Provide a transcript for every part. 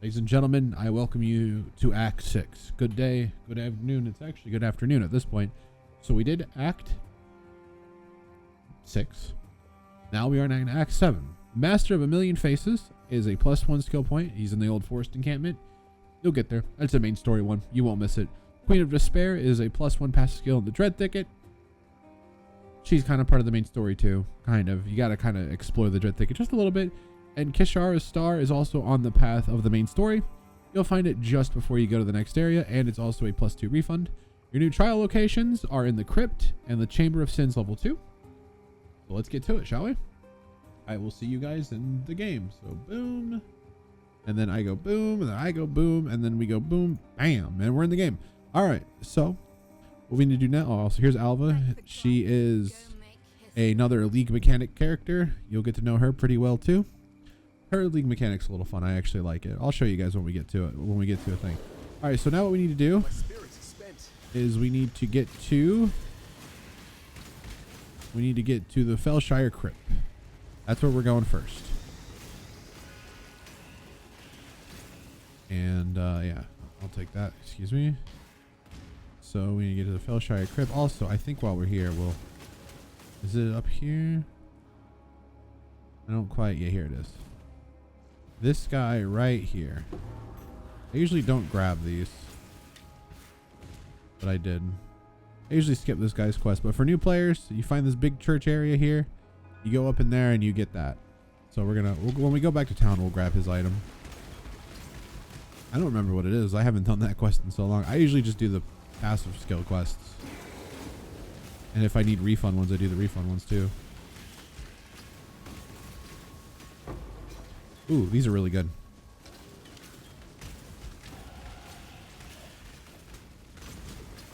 Ladies and gentlemen, I welcome you to Act 6. Good day, good afternoon. It's actually good afternoon at this point. So we did Act 6. Now we are in Act 7. Master of a Million Faces is a +1 skill point. He's in the Old Forest encampment. You'll get there. That's a main story one. You won't miss it. Queen of Despair is a +1 passive skill in the Dread Thicket. She's kind of part of the main story too. Kind of. You got to kind of explore the Dread Thicket just a little bit. And Kishara's Star is also on the path of the main story. You'll find it just before you go to the next area, and it's also a +2 refund. Your new trial locations are in the Crypt and the Chamber of Sins level 2. So let's get to it, shall we? I will see you guys in the game. So boom, and then I go boom, and then I go boom, and then we go boom, bam, and we're in the game. All right, so what we need to do now, oh, so here's Alva. She is another League mechanic character. You'll get to know her pretty well too. Her League mechanic's a little fun. I actually like it. I'll show you guys when we get to it, when we get to a thing. All right, so now what we need to do is we need to get to the Fellshire Crypt. That's where we're going first. And yeah, I'll take that. Excuse me. So we need to get to the Fellshire Crypt. Also, I think while we're here, is it up here? I don't quite. Yeah, here it is. This guy right here. I usually don't grab these, but I did. I usually skip this guy's quest, but for new players, you find this big church area here. You go up in there and you get that. So when we go back to town, we'll grab his item. I don't remember what it is. I haven't done that quest in so long. I usually just do the passive skill quests. And if I need refund ones, I do the refund ones too. Ooh, these are really good.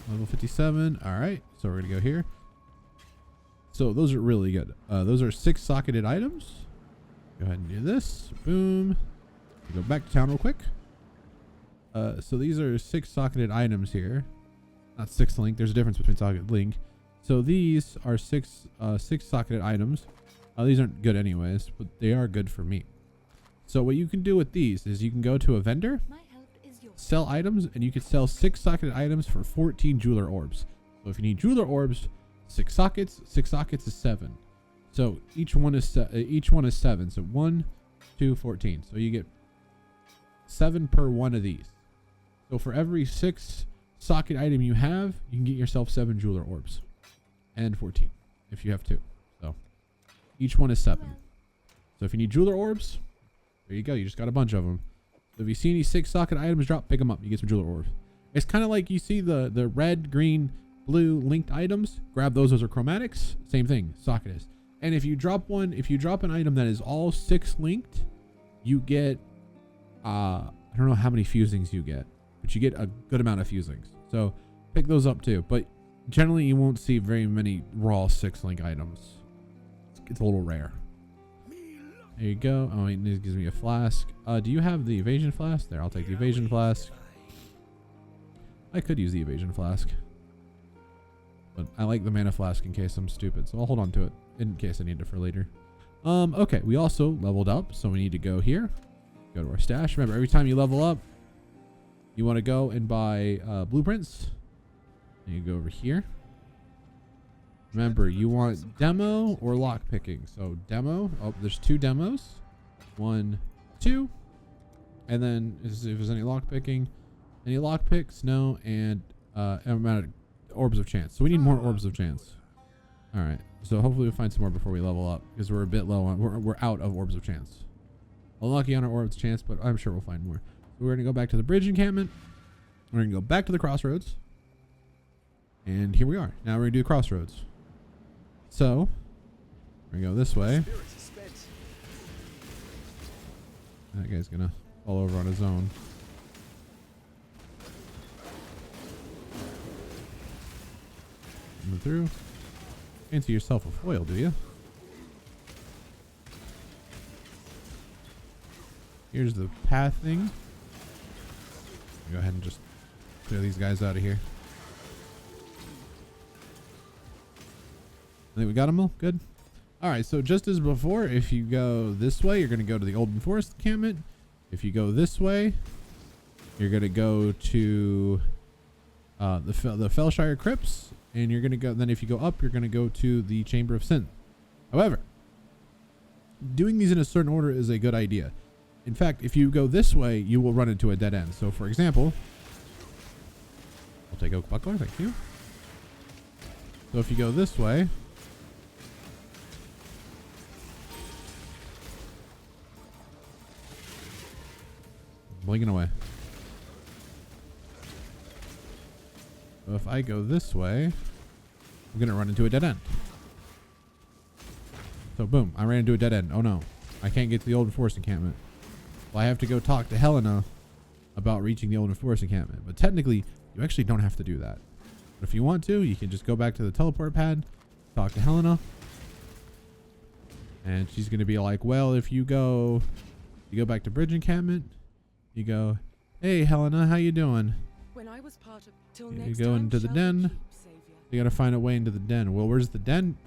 Level 57. All right, so we're gonna go here. So those are really good. Those are 6 socketed items. Go ahead and do this. Boom. Go back to town real quick. So these are 6 socketed items here. Not 6 link. There's a difference between socket and link. So these are 6 socketed items. These aren't good anyways, but they are good for me. So what you can do with these is you can go to a vendor, sell items, and you can sell 6 socketed items for 14 jeweler orbs. So if you need jeweler orbs, 6 sockets is 7. So each one is 7. So 1, 2, 14. So you get 7 per one of these. So for every 6 socket item you have, you can get yourself 7 jeweler orbs, and 14 if you have 2. So each one is 7. So if you need jeweler orbs, there you go. You just got a bunch of them. So if you see any 6 socket items drop, pick them up. You get some jeweler orbs. It's kind of like you see the red, green, blue linked items. Grab those. Those are chromatics. Same thing. Socket is. And if you drop an item that is all 6 linked, you get I don't know how many fusings you get, but you get a good amount of fusings. So pick those up too. But generally you won't see very many raw 6 link items. It's a little rare. There you go. Oh, it gives me a flask. Do you have the evasion flask? There, I'll take the evasion flask. I could use the evasion flask, but I like the mana flask in case I'm stupid, so I'll hold on to it in case I need it for later. Okay, we also leveled up, so we need to go here. Go to our stash. Remember, every time you level up, you want to go and buy blueprints. And you go over here. Remember, you want demo or lock picking. So demo. Oh, there's 2 demos. 1, 2. And then if there's any lock picking, any lock picks, no, and amount of orbs of chance. So we need more orbs of chance. All right. So hopefully we'll find some more before we level up, because we're a bit low on. We're out of orbs of chance. Unlucky on our orbs of chance, but I'm sure we'll find more. So we're gonna go back to the bridge encampment. We're gonna go back to the crossroads. And here we are. Now we're gonna do crossroads. So we're gonna go this way. That guy's gonna fall over on his own. Coming through. Fancy yourself a foil, do you? Here's the path thing. Go ahead and just clear these guys out of here. I think we got them all. Good. All right. So just as before, if you go this way, you're going to go to the Olden Forest encampment. If you go this way, you're going to go to the Felshire Crypts, and you're going to go, then if you go up, you're going to go to the Chamber of Sin. However, doing these in a certain order is a good idea. In fact, if you go this way, you will run into a dead end. So for example, I'll take Oak Buckler, thank you. So if you go this way, blinking away. So if I go this way, I'm gonna run into a dead end. So boom, I ran into a dead end. Oh no, I can't get to the Olden Forest encampment. Well, I have to go talk to Helena about reaching the Olden Forest encampment. But technically, you actually don't have to do that. But if you want to, you can just go back to the teleport pad, talk to Helena, and she's gonna be like, well, if you go back to Bridge encampment, you go, hey Helena, how you doing? When I was part of, till You next go time, into the shall den. we keep, Savior? You gotta find a way into the den. Well, where's the den?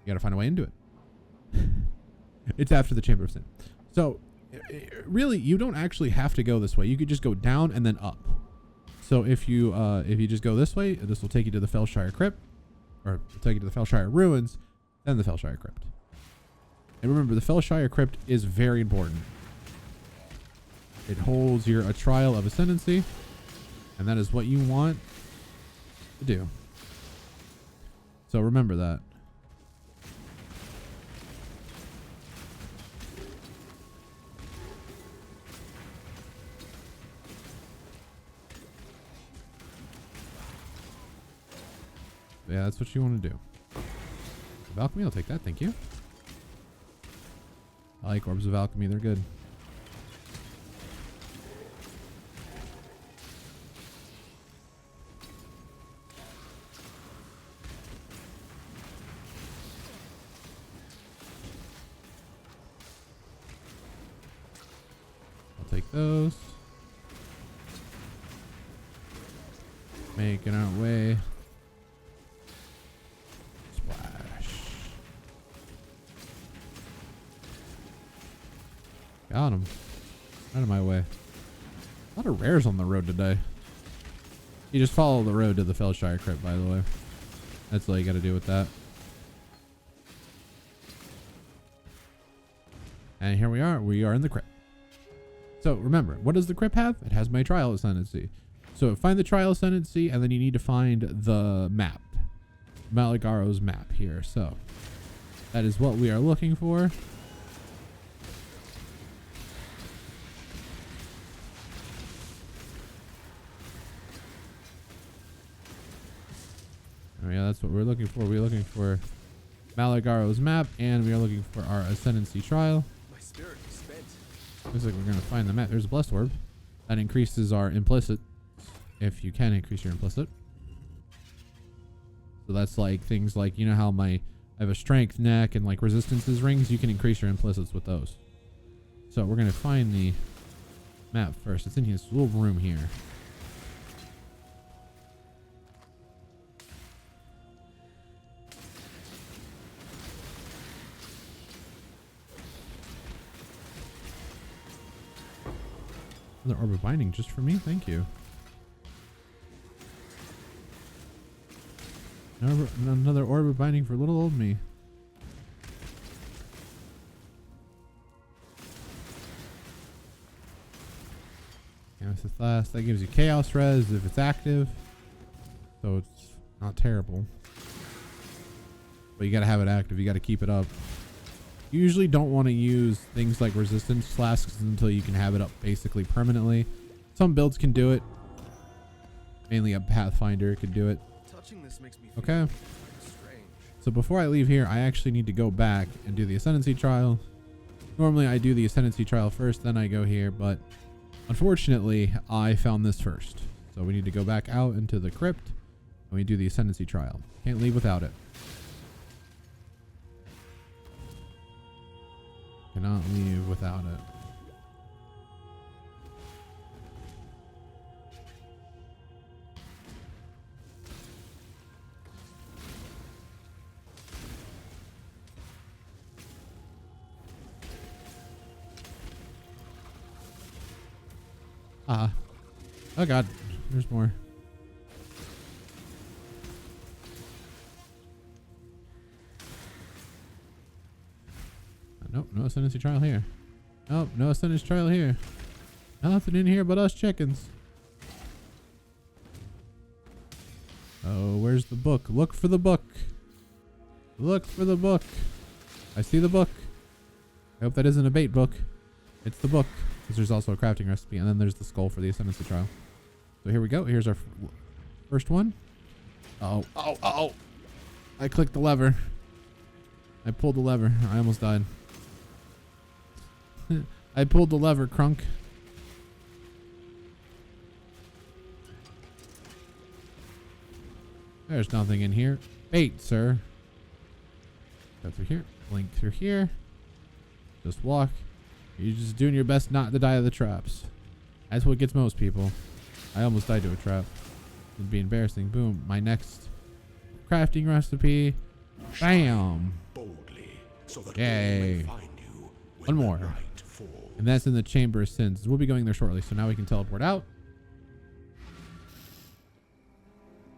You gotta find a way into it. It's after the Chamber of Sin. So really, you don't actually have to go this way. You could just go down and then up. So if you just go this way, this will take you to the Felshire Crypt, or take you to the Felshire Ruins, then the Felshire Crypt. And remember, the Felshire Crypt is very important. It holds a trial of ascendancy, and that is what you want to do. So remember that. Yeah, that's what you want to do. The alchemy, I'll take that, thank you. I like orbs of alchemy, they're good. I'll take those. Making our way. Got him. Out of my way. A lot of rares on the road today. You just follow the road to the Felshire Crypt, by the way. That's all you got to do with that. And here we are. We are in the crypt. So remember, what does the crypt have? It has my trial ascendancy. So find the trial ascendancy, and then you need to find the map. Malagaro's map here. So that is what we are looking for. Oh yeah, that's what we're looking for. We're looking for Malagaro's map, and we are looking for our ascendancy trial. My spirit is spent. Looks like we're gonna find the map. There's a blessed orb. That increases our implicit, if you can increase your implicit. So that's like things like, you know how I have a strength neck and like resistances rings. You can increase your implicits with those. So we're gonna find the map first. It's in this little room here. Another orb of binding just for me, thank you. Another orb of binding for little old me. That gives you chaos res if it's active, so it's not terrible. But you gotta have it active. You gotta keep it up. You usually don't want to use things like resistance flasks until you can have it up basically permanently. Some builds can do it. Mainly a Pathfinder could do it. Okay. So before I leave here, I actually need to go back and do the Ascendancy trial. Normally I do the Ascendancy trial first, then I go here, but unfortunately I found this first. So we need to go back out into the crypt and we do the Ascendancy trial. Can't leave without it. Cannot leave without it. Ah. Oh god. There's more. Nope, no ascendancy trial here. Nope, no ascendancy trial here. Nothing in here but us chickens. Oh, where's the book? Look for the book. Look for the book. I see the book. I hope that isn't a bait book. It's the book. Because there's also a crafting recipe. And then there's the skull for the ascendancy trial. So here we go. Here's our first one. Oh, oh, oh. I clicked the lever. I pulled the lever. I almost died. I pulled the lever, Crunk. There's nothing in here. Bait, sir. Go through here. Blink through here. Just walk. You're just doing your best not to die of the traps. That's what gets most people. I almost died to a trap. It'd be embarrassing. Boom. My next crafting recipe. Bam. Yay. One more. And that's in the Chamber of Sins. We'll be going there shortly. So now we can teleport out.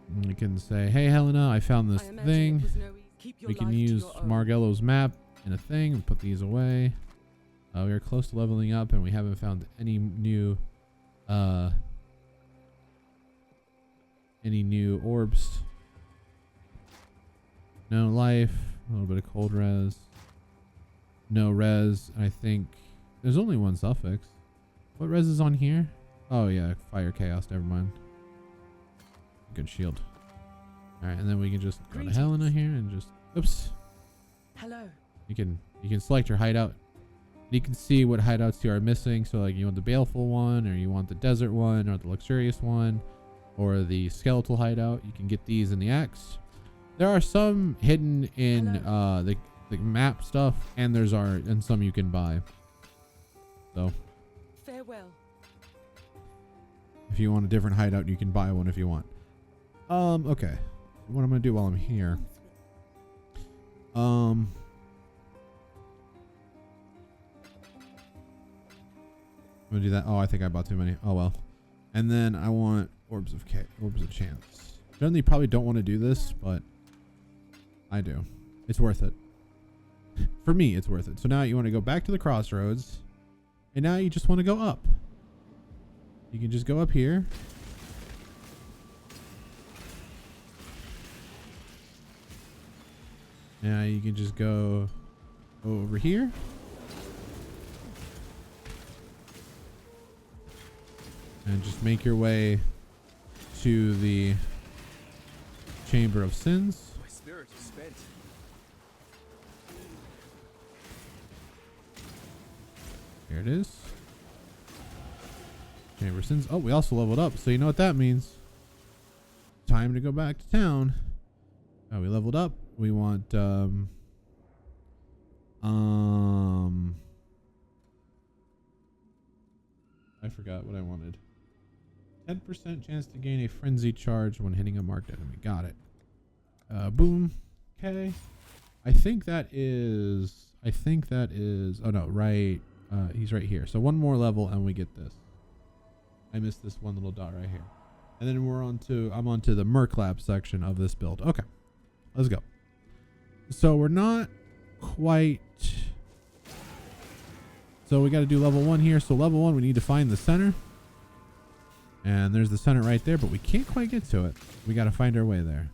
And we can say, hey, Helena, I found this thing. We can use Margello's map in a thing and put these away. We are close to leveling up and we haven't found any new orbs. No life. A little bit of cold res. No res. I think there's only one suffix. What res is on here? Oh yeah, fire chaos. Never mind. Good shield. All right, and then we can just go to Helena here and just oops. Hello. You can select your hideout. You can see what hideouts you are missing. So like you want the baleful one, or you want the desert one, or the luxurious one, or the skeletal hideout. You can get these in the axe. There are some hidden in the map stuff, and and some you can buy. So Farewell. if you want a different hideout, you can buy one if you want. Okay. What I'm gonna do while I'm here. I'm gonna do that. Oh, I think I bought too many. Oh well. And then I want orbs of chance. Generally, you probably don't want to do this, but I do. It's worth it. For me, it's worth it. So now you want to go back to the crossroads, and now you just want to go up. You can just go up here. Now you can just go over here. And just make your way to the Chamber of Sins. My spirit is spent. Here it is. Chamber of Sins. Oh, we also leveled up. So you know what that means. Time to go back to town. Oh, we leveled up. We want I forgot what I wanted. 10% chance to gain a frenzy charge when hitting a marked enemy. Got it. Boom. Okay. I think that is oh no, right. He's right here. So one more level and we get this. I missed this one little dot right here. And then I'm onto the Merc Lab section of this build. Okay. Let's go. So we're not quite. So we got to do level 1 here. So level 1, we need to find the center. And there's the center right there, but we can't quite get to it. We got to find our way there.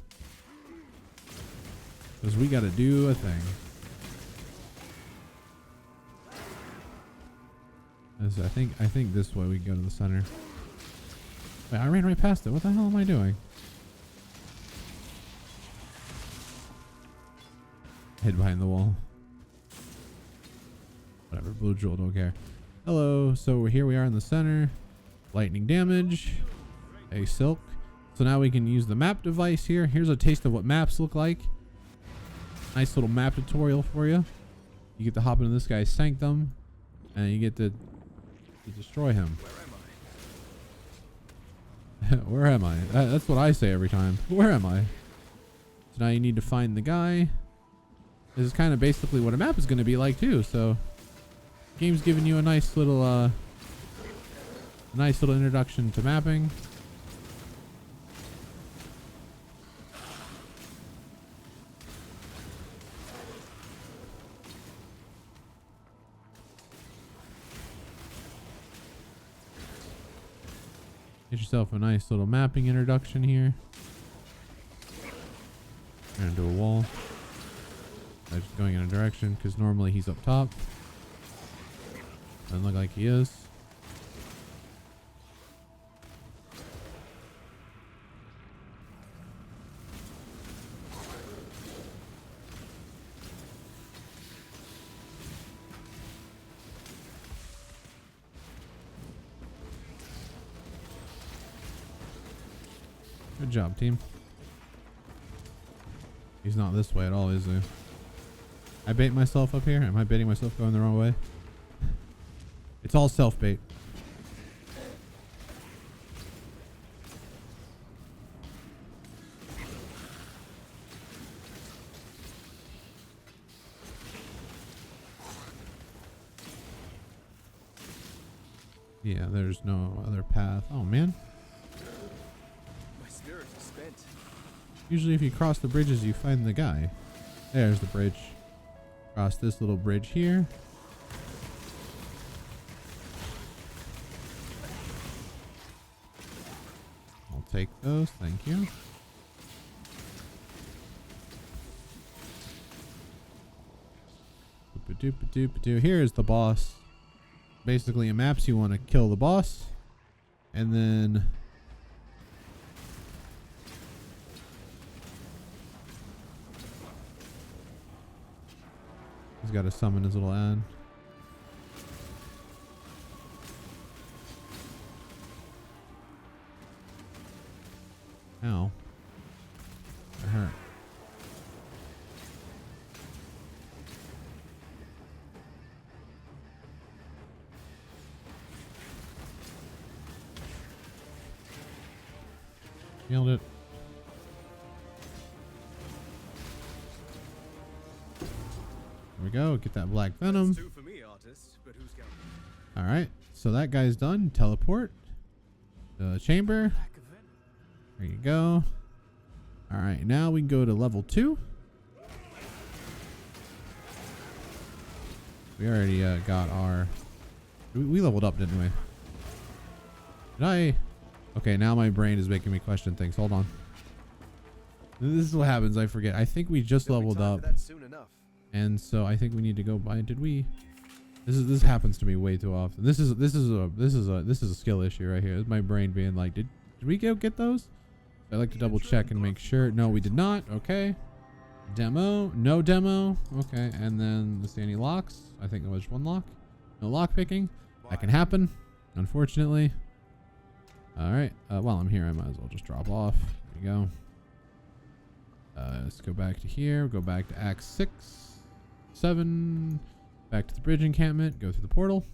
Because we got to do a thing. So I think this way we can go to the center. Wait, I ran right past it. What the hell am I doing? Hid behind the wall. Whatever, blue jewel, don't care. Hello, so here we are in the center. Lightning damage. A silk. So now we can use the map device here. Here's a taste of what maps look like. Nice little map tutorial for you. You get to hop into this guy's sanctum. And you get to destroy him. Where am I? That's what I say every time. Where am I? So now you need to find the guy. This is kind of basically what a map is going to be like too. So, game's giving you a nice little Nice little introduction to mapping. Get yourself a nice little mapping introduction here. Gonna do a wall. I'm just going in a direction because normally he's up top. Doesn't look like he is. Good job, team. He's not this way at all, is he? I bait myself up here? Am I baiting myself going the wrong way? It's all self-bait. Yeah, there's no other path. Oh, man. My spirit is spent. Usually if you cross the bridges, you find the guy. There's the bridge. Cross this little bridge here. I'll take those. Thank you. Doop-a-doop-a-doop-a-doo. Here's the boss. Basically, in maps, you want to kill the boss. And then... he's got to summon his little ad. Ow. That hurt. Nailed it. There we go. Get that black venom. Two for me, artist, but who's counting? All right. So that guy's done. Teleport. The chamber. There you go. All right. Now we can go to level 2. We already got our... we leveled up, didn't we? Did I... okay, now my brain is making me question things. Hold on. This is what happens. I forget. I think we just leveled up. Soon enough. And so I think we need to go by. Did we? This happens to me way too often. This is a skill issue right here. This is my brain being like, did we go get those? I like to double check and make sure. No, we did not. Okay. Demo. No demo. Okay. And then the any locks. I think there was one lock. No lock picking. That can happen. Unfortunately. All right. While I'm here, I might as well just drop off. There you go. Let's go back to here. Go back to Act 6, 7. Back to the bridge encampment. Go through the portal.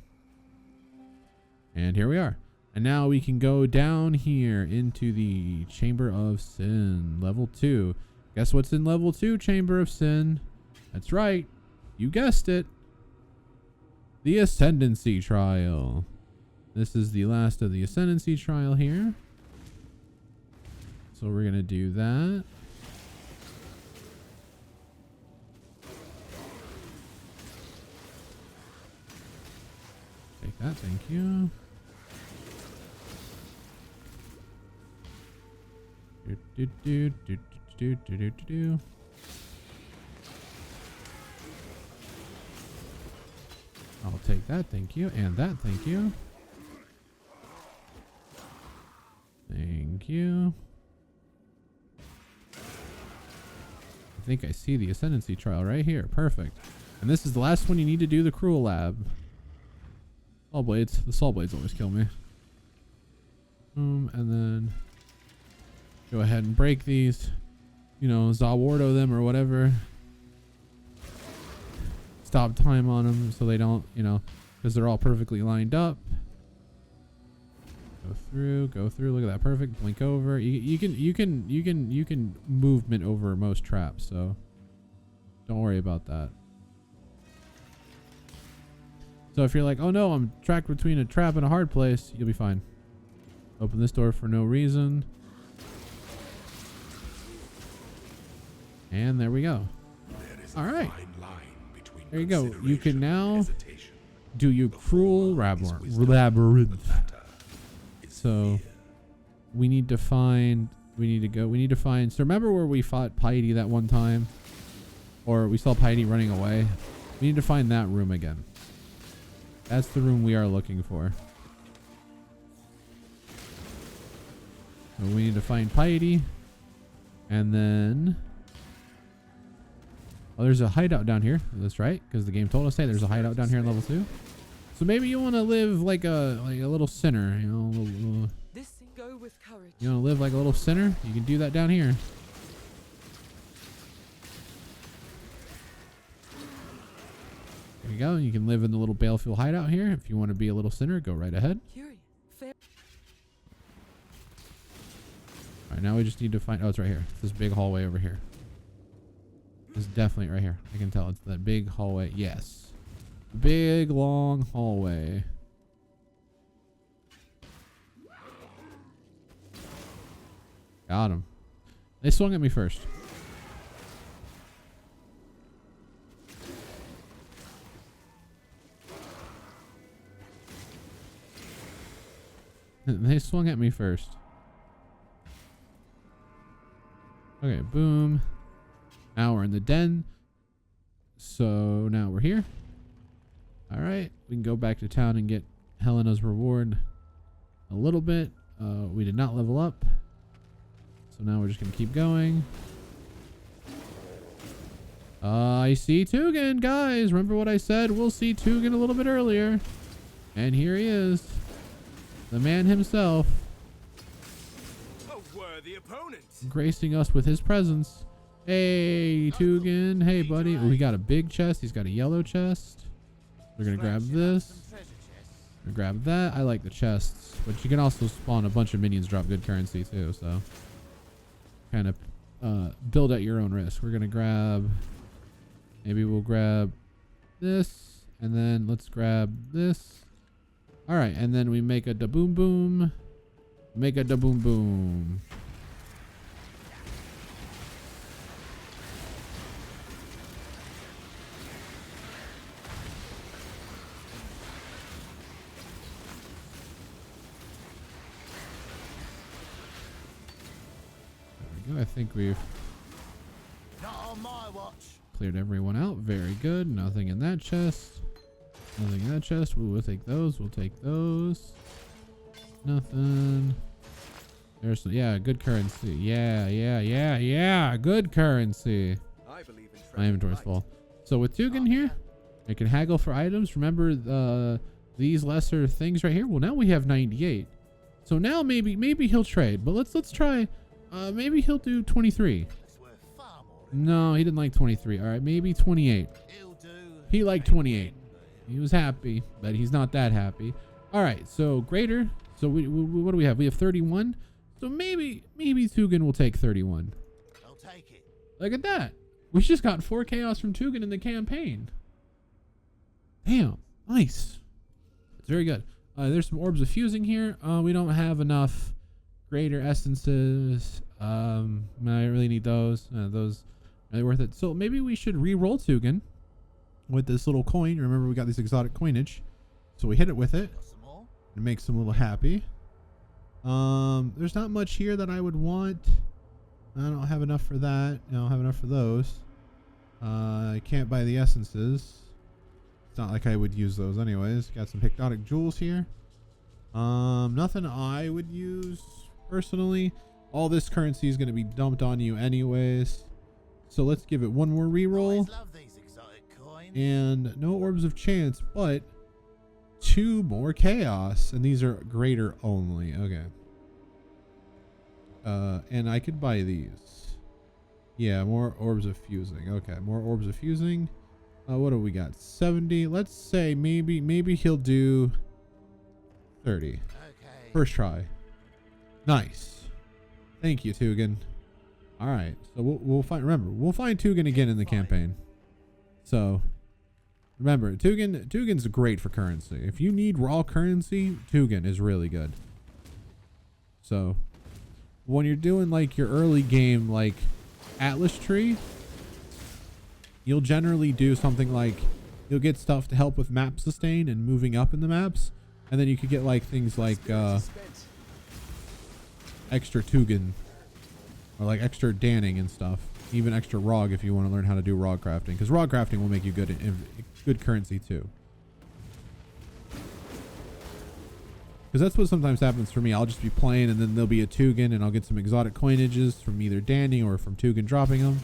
And here we are. And now we can go down here into the Chamber of Sin. Level 2. Guess what's in level 2 Chamber of Sin? That's right. You guessed it. The Ascendancy Trial. This is the last of the Ascendancy Trial here. So we're going to do that. Take that, thank you. Do. I'll take that, thank you, and that, thank you. Thank you. I think I see the Ascendancy Trial right here. Perfect. And this is the last one you need to do, the Cruel Lab. Saw blades. The saw blades always kill me. And then go ahead and break these. You know, Zawardo them or whatever. Stop time on them so they don't, you know, because they're all perfectly lined up. Go through. Look at that, perfect. Blink over. You can movement over most traps, so don't worry about that. So if you're like, oh no, I'm trapped between a trap and a hard place, you'll be fine. Open this door for no reason. And there we go. All right. There you go. You can now do your Cruel Labyrinth. So we need to find, so remember where we fought Piety that one time? Or we saw Piety running away? We need to find that room again. That's the room we are looking for. So we need to find Piety. And then... oh, there's a hideout down here. That's right, because the game told us, hey, there's a hideout down here in level 2. So maybe you want to live like a little sinner, you know. This go with courage. You want to live like a little sinner? You can do that down here. There you go. You can live in the little Balefield hideout here. If you want to be a little sinner, go right ahead. Fair. All right, now we just need to find... oh, it's right here. It's this big hallway over here. It's definitely right here. I can tell it's that big hallway. Yes. Big, long hallway. Got him. They swung at me first. They swung at me first. Okay, boom. Now we're in the den. So now we're here. All right, we can go back to town and get Helena's reward a little bit. We did not level up. So now we're just gonna keep going. I see Tugan, guys. Remember what I said? We'll see Tugan a little bit earlier. And here he is. The man himself. A worthy opponent. Gracing us with his presence. Hey, Tugan. Hey, buddy. Oh, he got a big chest. He's got a yellow chest. We're going to grab this. We're gonna grab that. I like the chests. But you can also spawn a bunch of minions, drop good currency too. So kind of build at your own risk. We're going to grab... maybe we'll grab this. And then let's grab this. All right. And then we make a da boom boom. Make a da boom boom. I think we've not on my watch. Cleared everyone out. Very good. Nothing in that chest. Nothing in that chest. Ooh, we'll take those. We'll take those. Nothing. There's some, yeah, good currency. Yeah. Good currency. I believe in My inventory's full. So with Tugan here, I can haggle for items. Remember these lesser things right here? Well, now we have 98. So now maybe he'll trade. But let's try. Maybe he'll do 23. No, he didn't like 23. All right, maybe 28. He liked 28. He was happy, but he's not that happy. All right, so greater. So what do we have? We have 31. So maybe Tugan will take 31. I'll take it. Look at that. We just got 4 chaos from Tugan in the campaign. Damn, nice. It's very good. There's some orbs of fusing here. We don't have enough greater essences. I really need those. Those are really worth it. So maybe we should re-roll Tugan with this little coin. Remember, we got this exotic coinage, so we hit it with it. It makes them a little happy. There's not much here that I would want. I don't have enough for that. I don't have enough for those. I can't buy the essences. It's not like I would use those anyways. Got some hypnotic jewels here. Nothing I would use personally. All this currency is going to be dumped on you anyways. So let's give it one more reroll. And no orbs of chance, but 2 more chaos. And these are greater only. Okay. And I could buy these. Yeah, more orbs of fusing. Okay, more orbs of fusing. What do we got? 70. Let's say maybe he'll do 30. Okay. First try. Nice. Thank you, Tugan. All right, so we'll find. Remember, we'll find Tugan again in the campaign. So remember, Tugan's great for currency. If you need raw currency, Tugan is really good. So when you're doing like your early game, like Atlas tree, you'll generally do something like you'll get stuff to help with map sustain and moving up in the maps. And then you could get like things like extra Tugin or like extra Danning and stuff. Even extra Rog if you want to learn how to do Rog crafting, because Rog crafting will make you good currency too. Because that's what sometimes happens for me. I'll just be playing and then there'll be a Tugin and I'll get some exotic coinages from either Danny or from Tugin dropping them.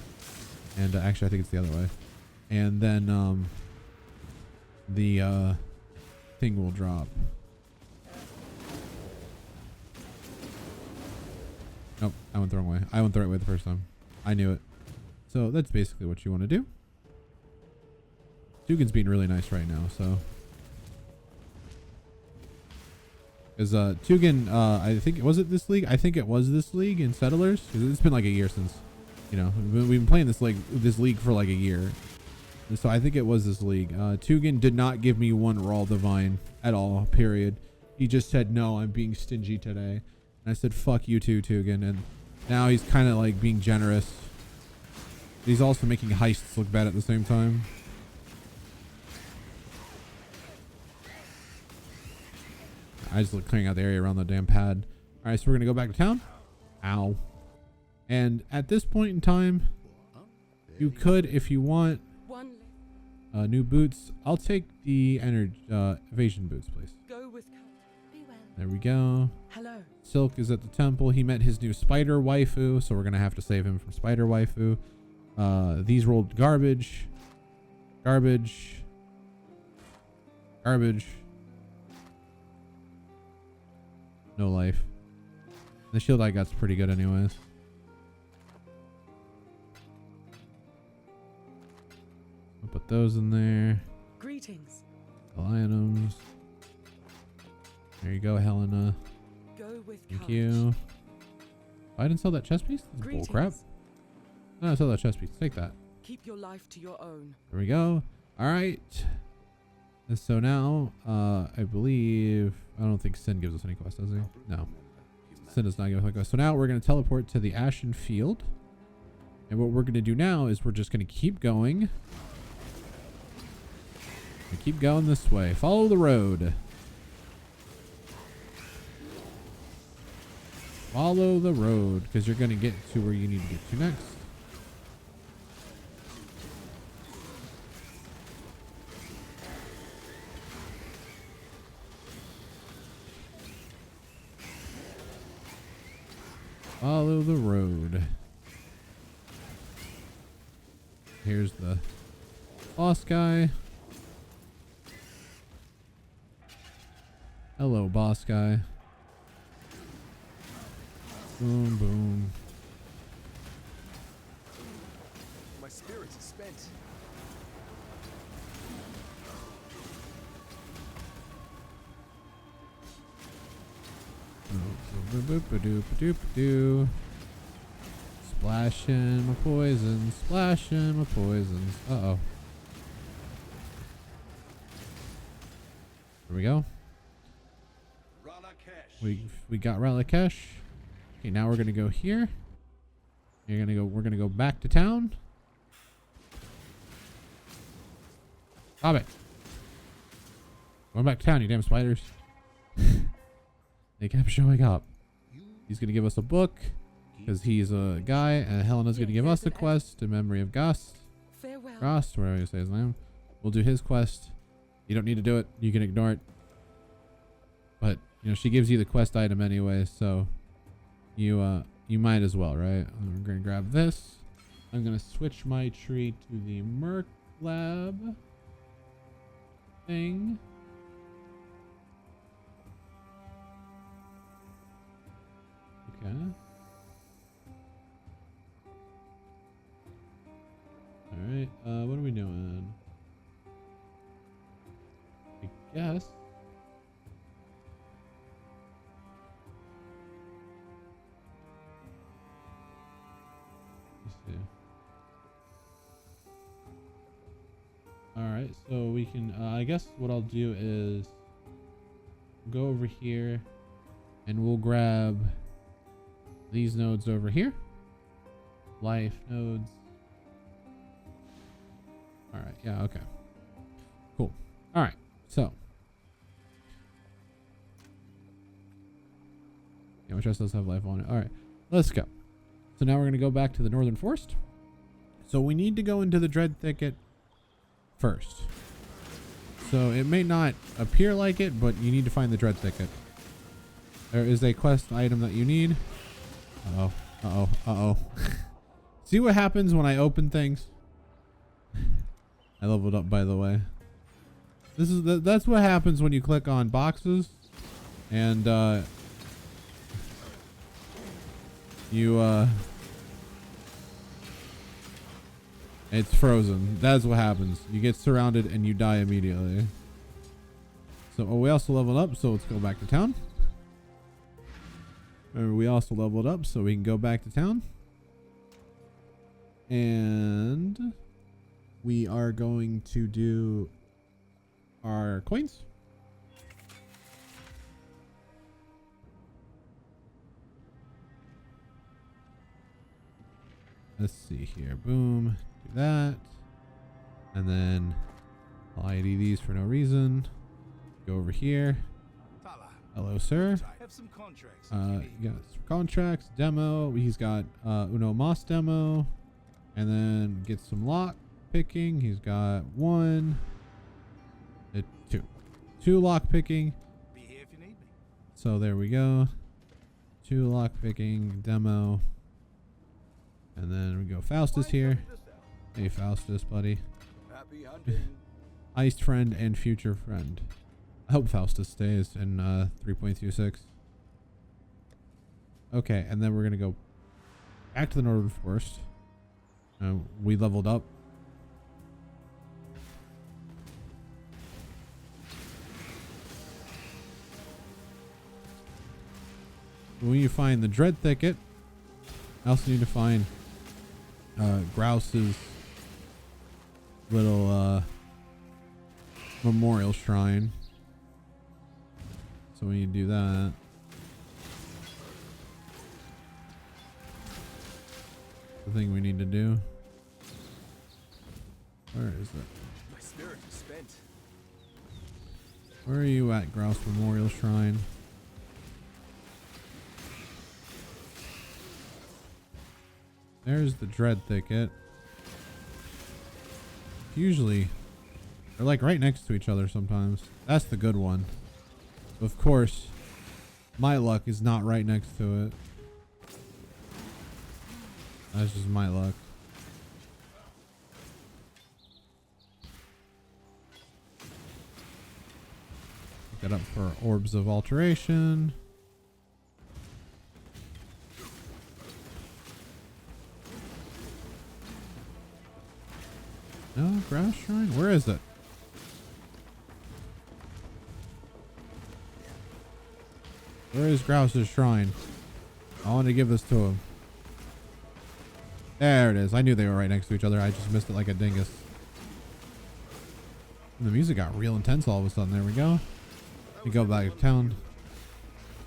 And actually I think it's the other way. And then the thing will drop. Nope, I went the wrong way. I went the right way the first time. I knew it. So that's basically what you want to do. Tugin's being really nice right now, so. Is Tugin, I think, was it this league? I think it was this league in Settlers. Because it's been like a year since, you know, we've been playing this league for like a year. And so I think it was this league. Tugin did not give me one Raw Divine at all, period. He just said, no, I'm being stingy today. And I said, fuck you too, Tugin. And now he's kind of like being generous. He's also making heists look bad at the same time. I just look clearing out the area around the damn pad. All right, so we're going to go back to town. Ow. And at this point in time, you could, if you want, new boots. I'll take the evasion boots, please. Go with courage. Be well. There we go. Hello. Silk is at the temple. He met his new spider waifu, so we're going to have to save him from spider waifu. These rolled garbage. Garbage. Garbage. No life. The shield I got's pretty good anyways. I'll put those in there. Greetings. All items. There you go, Helena. Go with Thank courage. you. Oh, I didn't sell that chest piece? That's bull Greetings. crap. No, I sell that chest piece. Take that. Keep your life to your own. There we go. All right. And so now, I believe, I don't think Sin gives us any quest, does he? No. Sin does not give us any quest. So now we're going to teleport to the Ashen Field. And what we're going to do now is we're just going to keep going. We keep going this way. Follow the road. Follow the road, because you're going to get to where you need to get to next. Follow the road. Here's the boss guy. Hello, boss guy. Boom, boom. My spirit is spent. Splashing my poison, splashing my poisons. Uh-oh. There we go. We got Ralakesh. Okay, now we're gonna go here. We're gonna go back to town. Stop it. Going back to town, you damn spiders. They kept showing up. He's gonna give us a book because he's a guy, and Helena's gonna give us a quest in memory of Gust. Farewell. Gust, whatever you say his name. We'll do his quest. You don't need to do it. You can ignore it. But you know, she gives you the quest item anyway, so you might as well, right? I'm gonna grab this. I'm gonna switch my tree to the Merc Lab thing. Okay. All right. What are we doing? I guess. Let's see. All right. So we can. I guess what I'll do is go over here, and we'll grab these nodes over here. Life nodes. All right. Yeah. Okay. Cool. All right. So. Yeah, which does have life on it. All right. Let's go. So now we're going to go back to the Northern Forest. So we need to go into the Dread Thicket first. So it may not appear like it, but you need to find the Dread Thicket. There is a quest item that you need. Uh-oh. Uh-oh. Uh-oh. See what happens when I open things? I leveled up, by the way. That's what happens when you click on boxes and it's frozen. That's what happens. You get surrounded and you die immediately. So we also leveled up, so let's go back to town. Remember, we also leveled up, so we can go back to town. And we are going to do our coins. Let's see here. Boom. Do that. And then I'll ID these for no reason. Go over here. Hello, sir. Have some contracts. You got some contracts. Demo. He's got Uno Mas demo. And then get some lock picking. He's got two lock picking. Be here if you need me. So there we go. 2 lock picking demo. And then we go Faustus here. Hey Faustus, buddy. Happy hunting. Iced friend and future friend. I hope Faustus stays in 3.26. Okay, and then we're gonna go back to the Northern Forest. We leveled up. When you find the Dread Thicket, I also need to find Grouse's little memorial shrine. So we need to do that. The thing we need to do. Where is it? My spirit is spent. Where are you at, Grouse Memorial Shrine? There's the Dread Thicket. Usually, they're like right next to each other sometimes. That's the good one. Of course, my luck is not right next to it. That's just my luck. Pick that up for Orbs of Alteration. No, Grouse Shrine? Where is it? Where is Grouse's shrine? I want to give this to him. There it is. I knew they were right next to each other. I just missed it like a dingus. And the music got real intense all of a sudden. There we go. We go back to town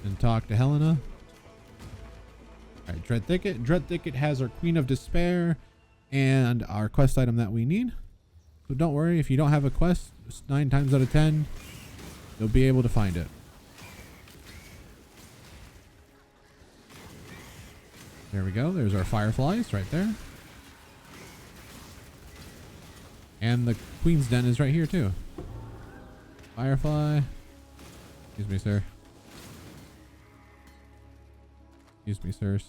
and talk to Helena. Alright, Dread Thicket. Dread Thicket has our Queen of Despair and our quest item that we need. So don't worry, if you don't have a quest, 9 times out of 10, you'll be able to find it. There we go. There's our fireflies right there. And the Queen's Den is right here too. Firefly. Excuse me, sir. Excuse me, sirs.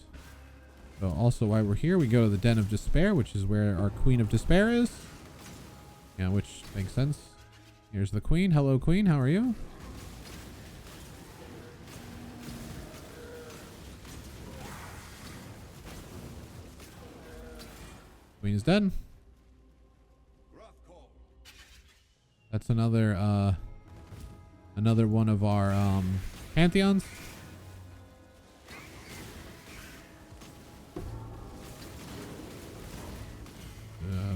So also while we're here, we go to the Den of Despair, which is where our Queen of Despair is. Yeah, which makes sense. Here's the Queen. Hello, Queen. How are you? Queen is dead. That's another another one of our pantheons.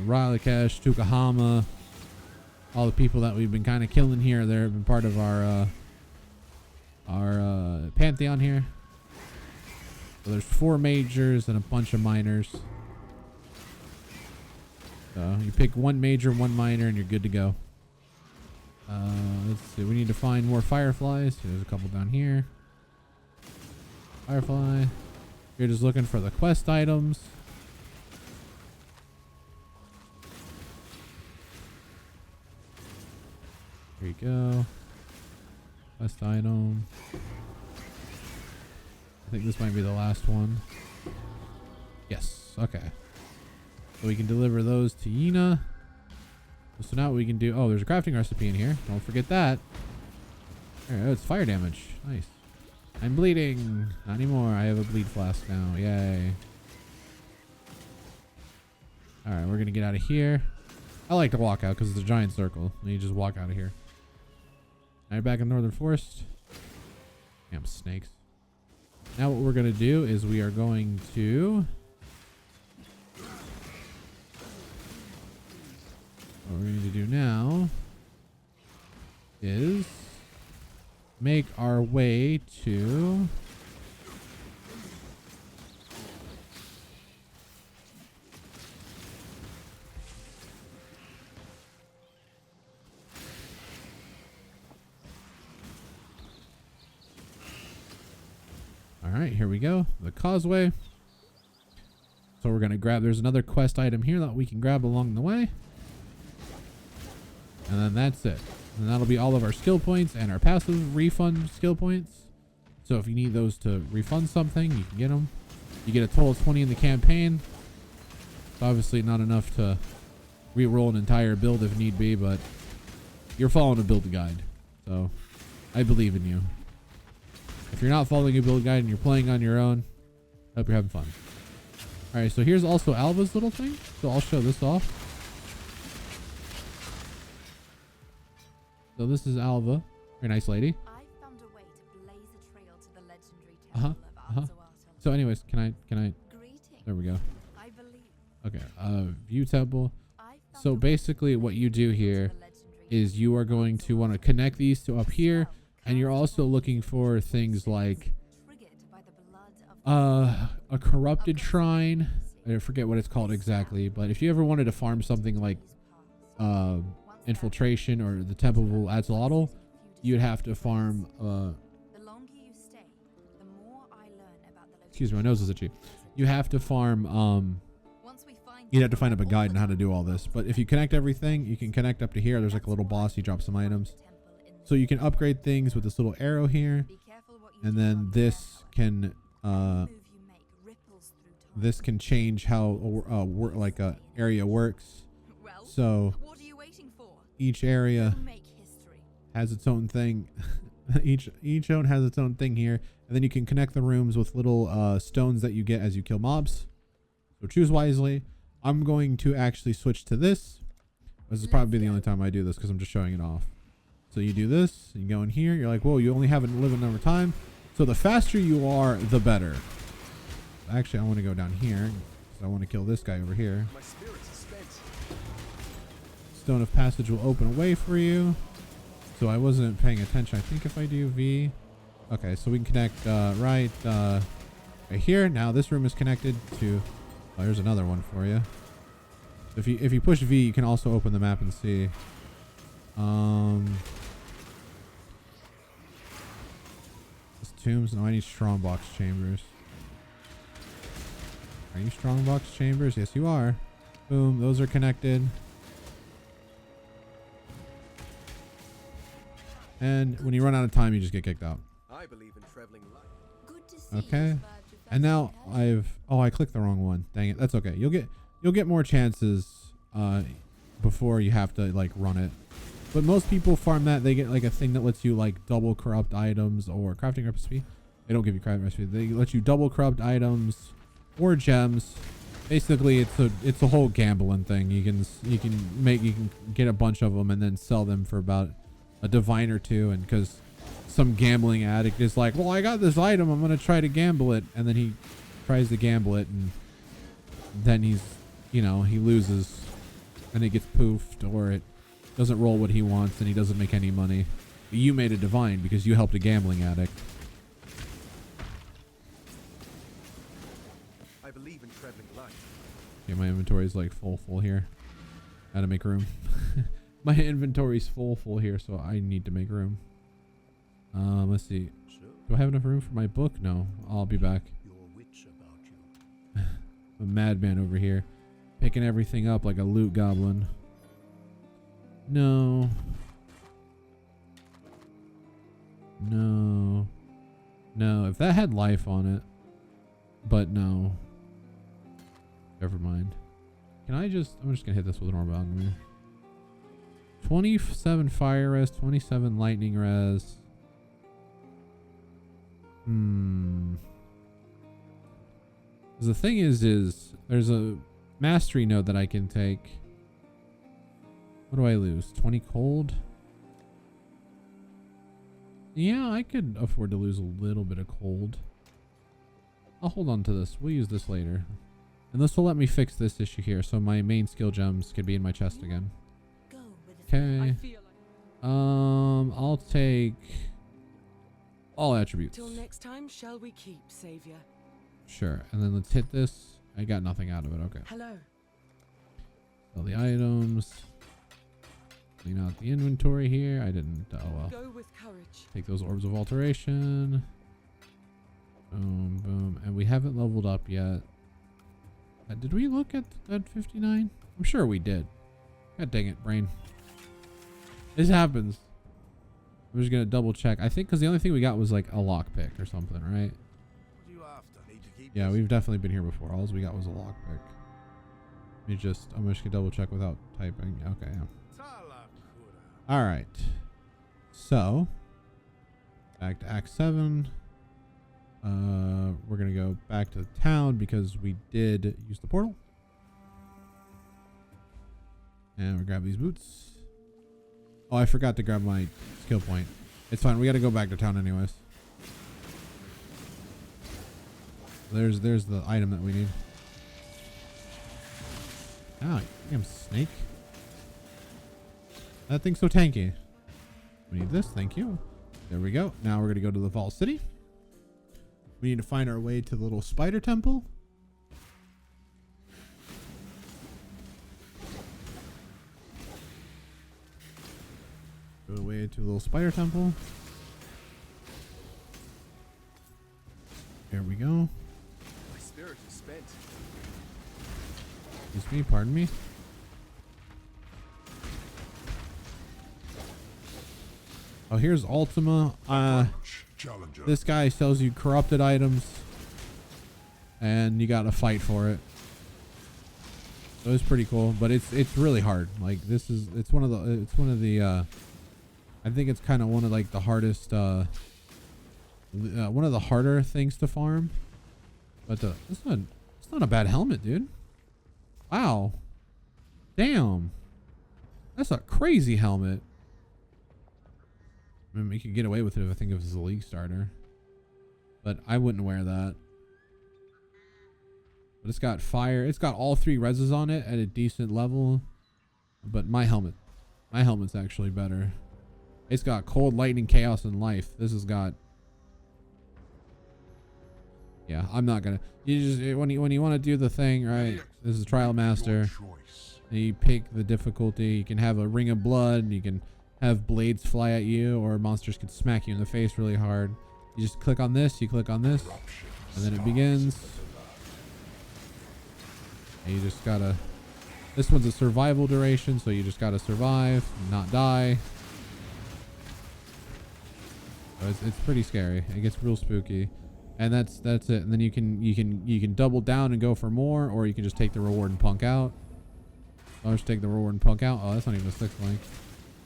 Rylakesh, Tukahama, all the people that we've been kind of killing here, they've been part of our pantheon here. So there's 4 majors and a bunch of minors. So you pick 1 major, 1 minor, and you're good to go. Let's see. We need to find more fireflies. There's a couple down here. Firefly. You're just looking for the quest items. There you go. Quest item. I think this might be the last one. Yes. Okay. So we can deliver those to Yina. So now what we can do... Oh, there's a crafting recipe in here. Don't forget that. Alright, oh, it's fire damage. Nice. I'm bleeding. Not anymore. I have a bleed flask now. Yay. Alright, we're going to get out of here. I like to walk out because it's a giant circle. And you just walk out of here. Alright, back in Northern Forest. Damn snakes. Now what we're going to do is we are going to... What we're going to do now is make our way to all right, here we go. The causeway. So we're going to grab, there's another quest item here that we can grab along the way. And then that's it. And that'll be all of our skill points and our passive refund skill points. So if you need those to refund something, you can get them. You get a total of 20 in the campaign. It's obviously not enough to re-roll an entire build if need be, but you're following a build guide. So I believe in you. If you're not following a build guide and you're playing on your own, hope you're having fun. All right, so here's also Alva's little thing. So I'll show this off. So this is Alva, very nice lady. I found a way to blaze a trail to the legendary temple of Arzuato. So anyways, can I, Greetings. there we go. I believe. Okay, view temple. So basically what you do here is you are going to want to connect these to up here, and you're also looking for things like a corrupted shrine. I forget what it's called exactly, but if you ever wanted to farm something like infiltration or the temple of Azalotl, you'd have to farm excuse me, my nose is itchy. You have to farm you'd have to find up a guide on how to do all this. But if you connect everything, you can connect up to here. There's like a little boss. He drops some items, so you can upgrade things with this little arrow here, and then this can change how like a area works. So each area has its own thing. each zone has its own thing here, and then you can connect the rooms with little stones that you get as you kill mobs. So choose wisely. I'm going to actually switch to this. This is probably the only time I do this because I'm just showing it off. So you do this, you go in here, you're like, whoa, you only have a limited number of time. So the faster you are, the better. Actually, I want to go down here because I want to kill this guy over here. My spirits are spent. Stone of Passage will open a way for you. So I wasn't paying attention. I think if I do V. Okay, so we can connect right here. Now this room is connected to... Oh, here's another one for you. If you push V, you can also open the map and see. This tombs. No, I need strongbox chambers. Are you strongbox chambers? Yes, you are. Boom. Those are connected. And when you run out of time, you just get kicked out. I believe in traveling light. Good to see Okay. you. And now I clicked the wrong one. Dang it. That's okay. You'll get more chances before you have to like run it. But most people farm that. They get like a thing that lets you like double corrupt items or crafting recipe. They don't give you crafting recipe. They let you double corrupt items or gems. Basically, it's a whole gambling thing. You can get a bunch of them and then sell them for about a divine or two, and because some gambling addict is like, well, I got this item, I'm gonna try to gamble it, and then he tries to gamble it, and then he loses, and it gets poofed, or it doesn't roll what he wants, and he doesn't make any money. But you made a divine because you helped a gambling addict. I believe in traveling light. Yeah, my inventory is like full here. Gotta make room. My inventory's full here, so I need to make room. Let's see. Sure. Do I have enough room for my book? No. I'll be back. Your wits about you. A madman over here, picking everything up like a loot goblin. No. No. No. If that had life on it, but no. Never mind. I'm just gonna hit this with an orb alchemy. 27 fire res, 27 lightning res. The thing is there's a mastery node that I can take. What do I lose? 20 cold? Yeah, I could afford to lose a little bit of cold. I'll hold on to this. We'll use this later. And this will let me fix this issue here, so my main skill gems could be in my chest again. Go with the Okay. I feel like I'll take all attributes. till next time shall we keep, Savior. Sure. And then let's hit this. I got nothing out of it. Okay. Hello. Sell the items. Clean out the inventory here. I didn't. Oh well. Go with courage. Take those orbs of alteration. Boom, boom. And we haven't leveled up yet. Did we look at 59? I'm sure we did. God dang it, brain. This happens. I'm just gonna double check. I think because the only thing we got was like a lockpick or something, right? What are you after? Need to keep Yeah, busy. we've definitely been here before. All we got was a lockpick. I'm just gonna double check without typing. Okay. Yeah. Talakura. All right. So back to Act 7. We're gonna go back to the town because we did use the portal. And we grab these boots. Oh, I forgot to grab my skill point. It's fine. We got to go back to town anyways. There's the item that we need. Ah, damn snake. That thing's so tanky. We need this. Thank you. There we go. Now we're going to go to the Vault City. We need to find our way to the little spider temple. Go away to the little spider temple. There we go. My spirit is spent. Excuse me, pardon me. Oh, here's Ultima. Challenger. This guy sells you corrupted items, and you gotta fight for it. So it's pretty cool, but it's really hard. Like it's one of the I think it's kind of one of like the hardest one of the harder things to farm. But it's not a bad helmet, dude. Wow, damn, that's a crazy helmet. I mean, you could get away with it if I think it was a league starter, but I wouldn't wear that. But it's got fire. It's got all 3 reses on it at a decent level. But my helmet's actually better. It's got cold, lightning, chaos, and life. This has got. Yeah, I'm not gonna. You just when you want to do the thing, right? This is Trial Master. And you pick the difficulty. You can have a ring of blood. You can have blades fly at you, or monsters can smack you in the face really hard. You just click on this, you click on this, and then it begins. And you just gotta. This one's a survival duration, so you just gotta survive, and not die. So it's pretty scary. It gets real spooky, and that's it. And then you can double down and go for more, or you can just take the reward and punk out. I'll just take the reward and punk out. Oh, that's not even a 6th link.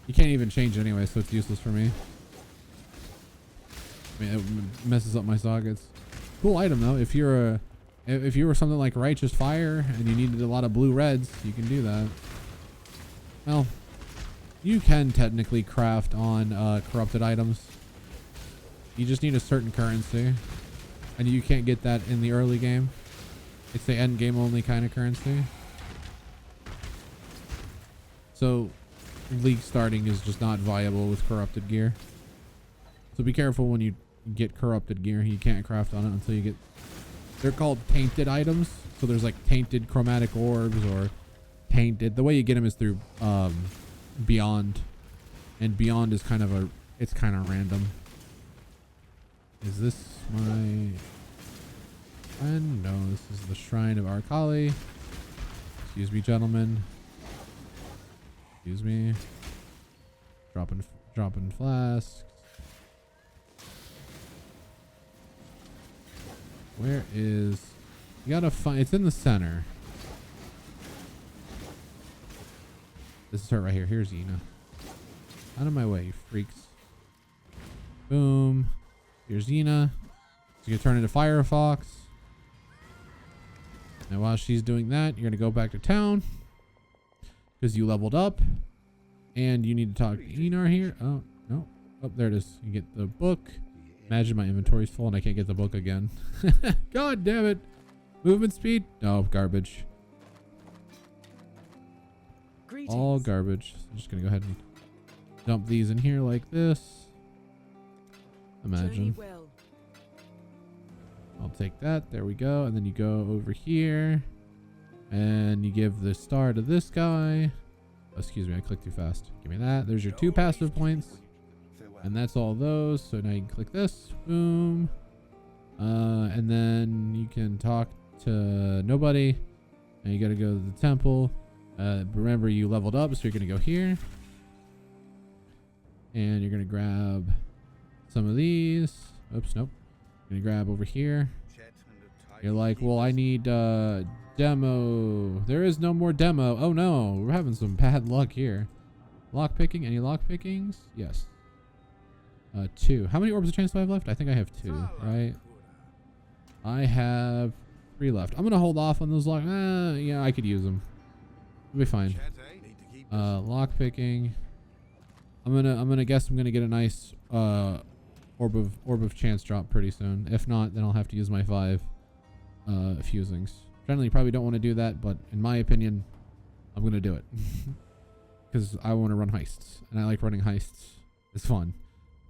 You can't even change it anyway, so it's useless for me. I mean, it messes up my sockets. Cool item though. If you were something like Righteous Fire and you needed a lot of blue reds, you can do that. Well, you can technically craft on corrupted items. You just need a certain currency, and you can't get that in the early game. It's the end game only kind of currency. So league starting is just not viable with corrupted gear. So be careful when you get corrupted gear. You can't craft on it until you get They're called tainted items. So there's like tainted chromatic orbs or tainted. The way you get them is through beyond, and beyond is kind of it's kind of random. Is this my friend? No, this is the Shrine of Arkali. Excuse me, gentlemen. Excuse me. Dropping flasks. Where is... You gotta find... It's in the center. This is her right here. Here's Ina. Out of my way, you freaks. Boom. Here's Ina. So you can turn into Firefox. And while she's doing that, you're gonna go back to town. Because you leveled up. And you need to talk to Ina here. Oh, no. Oh, there it is. You get the book. Imagine my inventory's full and I can't get the book again. God damn it. Movement speed? No, garbage. Greetings. All garbage. I'm just gonna go ahead and dump these in here like this. Imagine. Journey well. I'll take that. There we go. And then you go over here. And you give the star to this guy. Oh, excuse me, I clicked too fast. Give me that. There's your 2 passive points. And that's all those. So now you can click this. Boom. And then you can talk to nobody. And you gotta go to the temple. Remember you leveled up, so you're gonna go here. And you're gonna grab some of these. Oops, nope. You're gonna grab over here. You're like, well, I need demo. There is no more demo. Oh no, we're having some bad luck here. Lock picking. Any lock pickings? Yes. 2. How many orbs of chance do I have left? I think I have 2, right? I have 3 left. I'm gonna hold off on those lock. Yeah, I could use them. It'll be fine. Lock picking. I'm gonna guess I'm gonna get a nice orb of chance drop pretty soon. If not, then I'll have to use my 5 fusings. Generally, you probably don't want to do that, but in my opinion, I'm gonna do it because I want to run heists, and I like running heists. It's fun.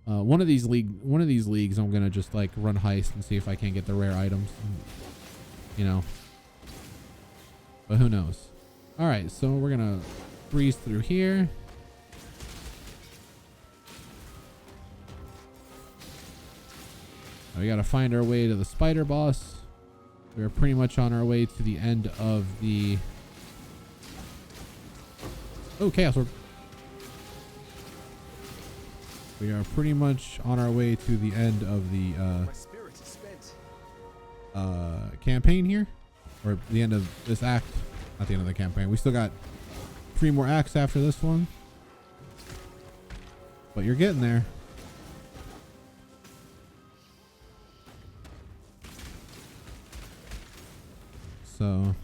One of these leagues, I'm gonna just like run heist and see if I can get the rare items. You know, but who knows? All right, so we're gonna breeze through here. We gotta find our way to the spider boss. We're pretty much on our way to the end of the... Oh, Chaos Orb. We are pretty much on our way to the end of the My spirit is spent. campaign here. Or the end of this act. Not the end of the campaign. We still got 3 more acts after this one. But you're getting there. So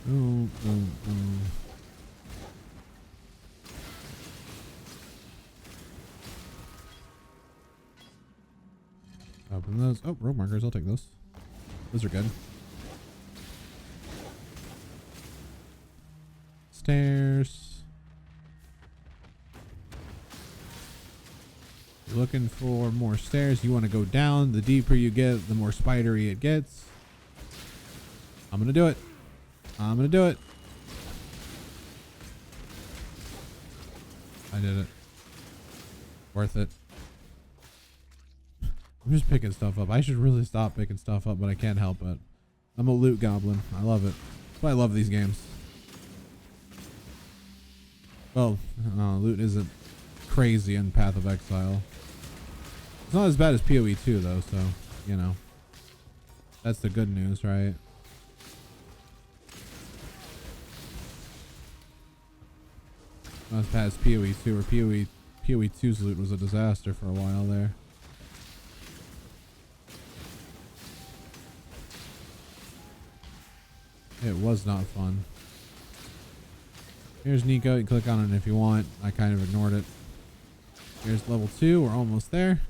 boom, boom, boom. Open those. Oh, rope markers. I'll take those. Those are good. Stairs. You're looking for more stairs. You want to go down. The deeper you get, the more spidery it gets. I'm going to do it. I'm going to do it. I did it. Worth it. I'm just picking stuff up. I should really stop picking stuff up, but I can't help it. I'm a loot goblin. I love it. That's why I love these games. Well, loot isn't crazy in Path of Exile. It's not as bad as PoE 2 though, so, you know. That's the good news, right? Not as bad as PoE 2, or PoE 2's loot was a disaster for a while there. It was not fun. Here's Nico. You can click on it if you want. I kind of ignored it. Here's level 2. We're almost there.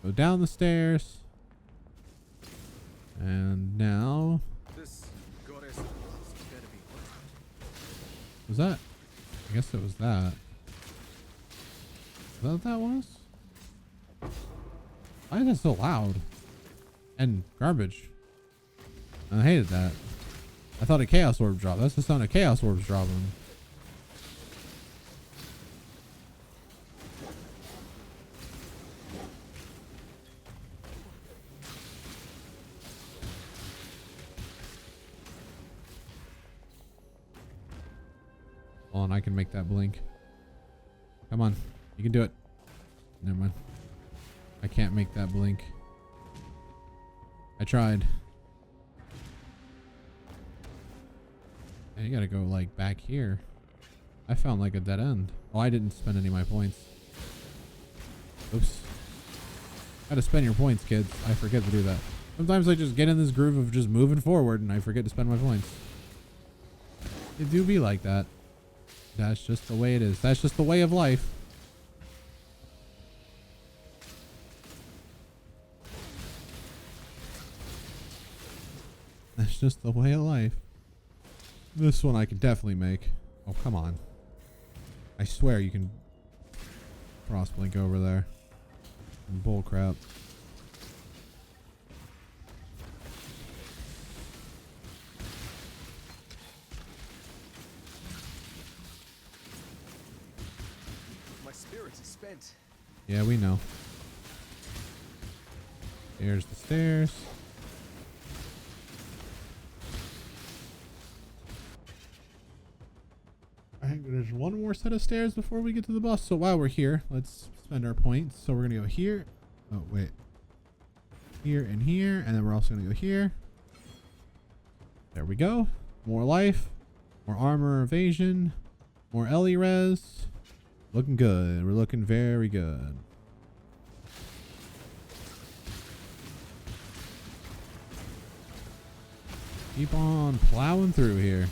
Go down the stairs. And now... This goddess better be was that? guess it was that. Is that what that was? Why is that so loud? And garbage. I hated that. I thought a chaos orb dropped. That's the sound of chaos orbs dropping. Hold on, I can make that blink. Come on, you can do it. Never mind. I can't make that blink. I tried. You gotta go like back here. I found like a dead end. Oh, I didn't spend any of my points. Oops. Gotta spend your points, kids. I forget to do that. Sometimes I just get in this groove of just moving forward and I forget to spend my points. It do be like that. That's just the way it is. That's just the way of life. That's just the way of life. This one I can definitely make. Oh, come on. I swear you can cross blink over there. Bull crap. My spirit is spent. Yeah, we know. Here's the stairs. I think there's one more set of stairs before we get to the boss. So while we're here, let's spend our points. So we're gonna go here. Oh wait, here and here, and then we're also gonna go here. There we go. More life, more armor evasion, more Ellie res. Looking good. We're looking very good. Keep on plowing through here.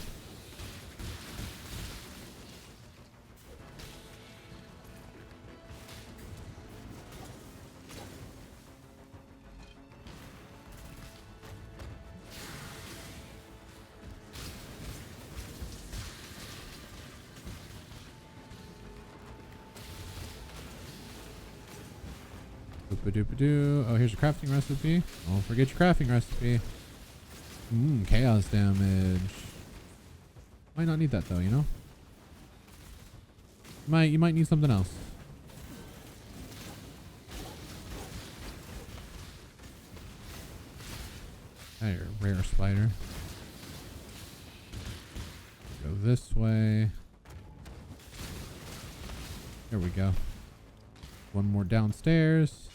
Doop-a-doop-a-doo. Oh, here's your crafting recipe. Don't forget your crafting recipe. Chaos damage. Might not need that though, you know? You might need something else. Hey, rare spider. Go this way. There we go. One more downstairs.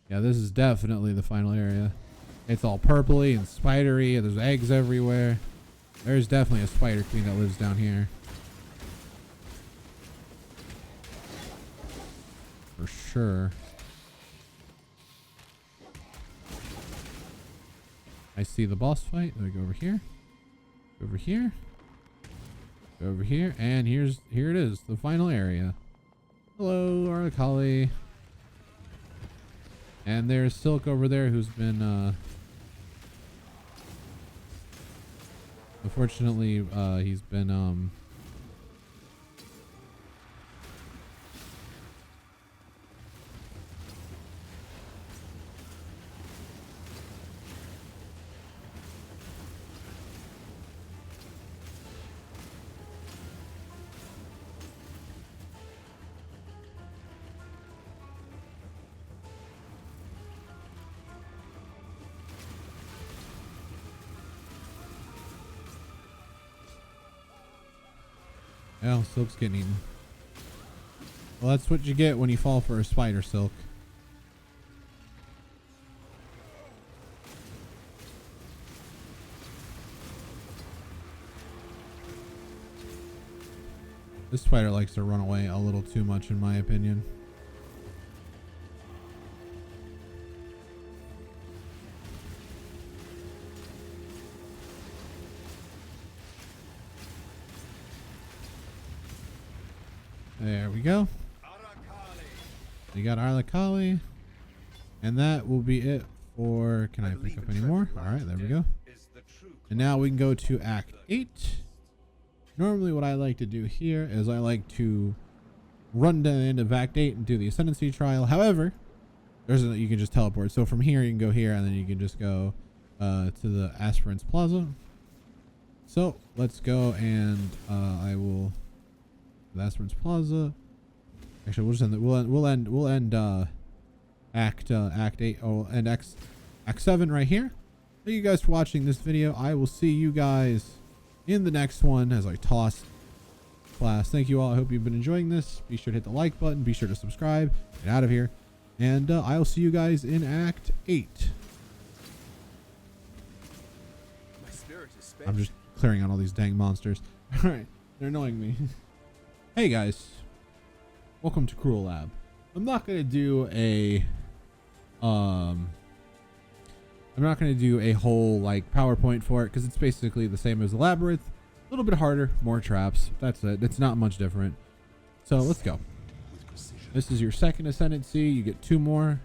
Yeah, this is definitely the final area. It's all purpley and spidery. There's eggs everywhere. There's definitely a spider queen that lives down here. For sure. I see the boss fight. Let me go over here. Go over here. Go over here. And here it is. The final area. Hello, Arlecali. And there's Silk over there who's been unfortunately he's been oh, Silk's getting eaten. Well, that's what you get when you fall for a spider, Silk. This spider likes to run away a little too much, in my opinion. There we go. We got Arlecali. And that will be it for... Can I pick up any more? Alright, there we go. And now we can go to Act 8. Normally what I like to do here is I like to run to the end of Act 8 and do the Ascendancy trial. However, you can just teleport. So from here you can go here and then you can just go to the Aspirants Plaza. So let's go and I will the Aspirants Plaza. Actually, we'll just end. We'll end Act 8. Oh, and Act 7 right here. Thank you guys for watching this video. I will see you guys in the next one as I toss class. Thank you all. I hope you've been enjoying this. Be sure to hit the like button. Be sure to subscribe. Get out of here. And I'll see you guys in Act 8. My spirit is spent. I'm just clearing out all these dang monsters. All right, they're annoying me. Hey guys, welcome to Cruel Lab. I'm not gonna do a I'm not gonna do a whole like PowerPoint for it because it's basically the same as the Labyrinth. A little bit harder, more traps. That's it. It's not much different. So let's go. This is your second ascendancy. You get two more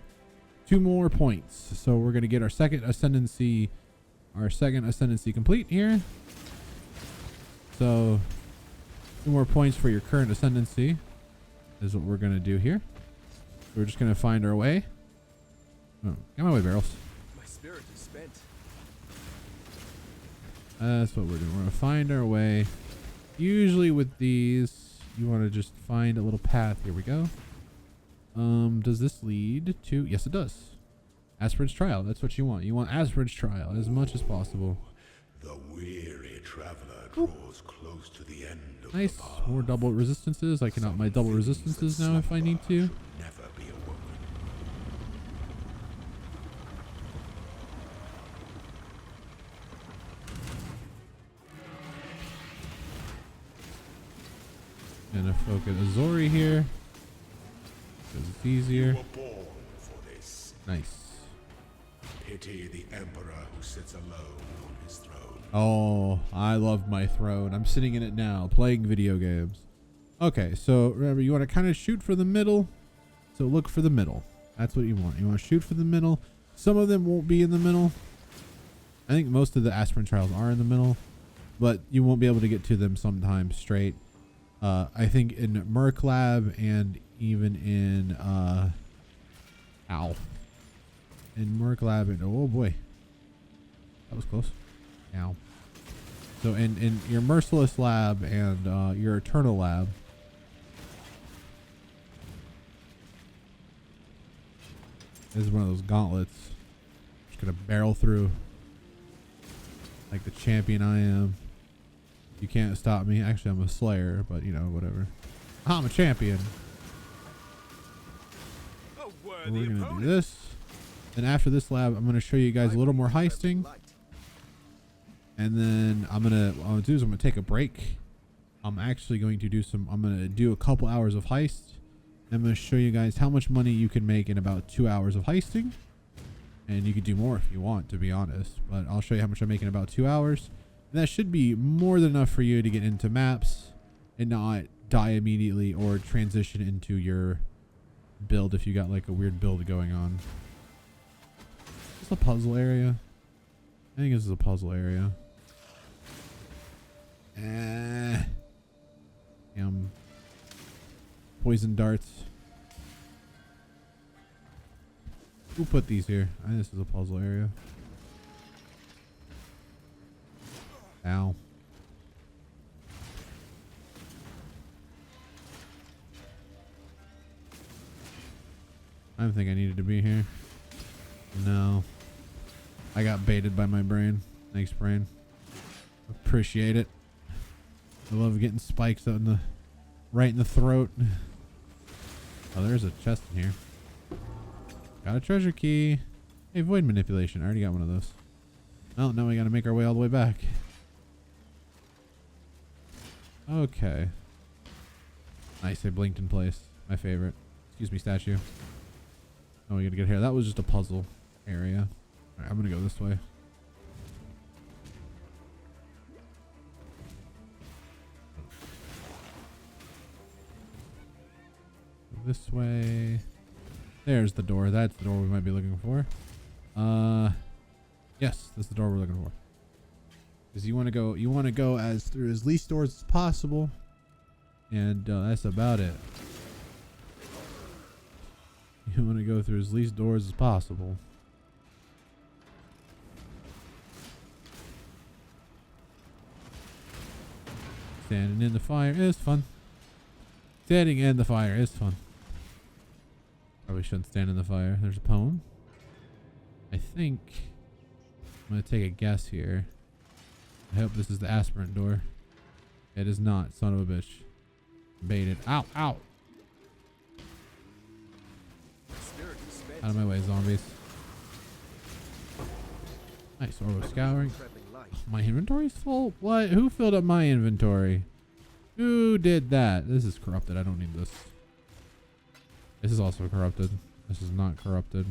points. So we're gonna get our second ascendancy complete here. So 2 more points for your current ascendancy is what we're gonna do here. So we're just gonna find our way. Oh, get my way, barrels. My spirit is spent. That's what we're doing. We're gonna find our way. Usually with these, you want to just find a little path. Here we go. Does this lead to? Yes, it does. Aspirant's Trial. That's what you want. You want Aspirant's Trial as much as possible. The weary traveler draws close to the end of Nice. the path. More double resistances. I can up my double resistances now if I need to. Never be awoken. Gonna focus Azori here because it's easier. You were born for this. Nice. Pity the emperor who sits alone on his throne. Oh, I love my throne. I'm sitting in it now, playing video games. Okay, so remember, you want to kind of shoot for the middle. So look for the middle. That's what you want. You want to shoot for the middle. Some of them won't be in the middle. I think most of the Aspirant Trials are in the middle, but you won't be able to get to them sometimes straight. I think in Merc Lab and even in in Merc Lab and oh boy, that was close. Ow. So in your Merciless Lab and your Eternal Lab, this is one of those gauntlets. Just gonna barrel through like the champion I am. You can't stop me. Actually, I'm a slayer, but you know, whatever. I'm a champion. A So worthy we're gonna opponent. do this. Then after this lab, I'm gonna show you guys a little more heisting. And then what I'm gonna do is I'm gonna take a break. I'm actually going to do I'm gonna do a couple hours of heist. I'm gonna show you guys how much money you can make in about 2 hours of heisting. And you can do more if you want, to be honest. But I'll show you how much I make in about 2 hours. And that should be more than enough for you to get into maps and not die immediately or transition into your build if you got like a weird build going on. Is this a puzzle area? I think this is a puzzle area. Poison darts. Who put these here? I think this is a puzzle area. Ow. I didn't think I needed to be here. No. I got baited by my brain. Thanks, brain. Appreciate it. I love getting spikes out right in the throat. Oh, there's a chest in here. Got a treasure key. Hey, void manipulation. I already got one of those. Oh, now we gotta make our way all the way back. Okay. Nice, they blinked in place. My favorite. Excuse me, statue. Oh, we gotta get here. That was just a puzzle area. Alright, I'm gonna go this way. This way. There's the door. That's the door we might be looking for. Yes, this is the door we're looking for. Because you want to go as through as least doors as possible, and that's about it. You want to go through as least doors as possible. Standing in the fire is fun. Standing in the fire is fun. Probably shouldn't stand in the fire. There's a poem. I think I'm gonna take a guess here. I hope this is the aspirant door. It is not, son of a bitch. Baited. Ow, ow. Spirit is spent. Out of my way, zombies. Nice orb of scouring. Traveling light. My inventory's full? What? Who filled up my inventory? Who did that? This is corrupted. I don't need this. This is also corrupted. This is not corrupted.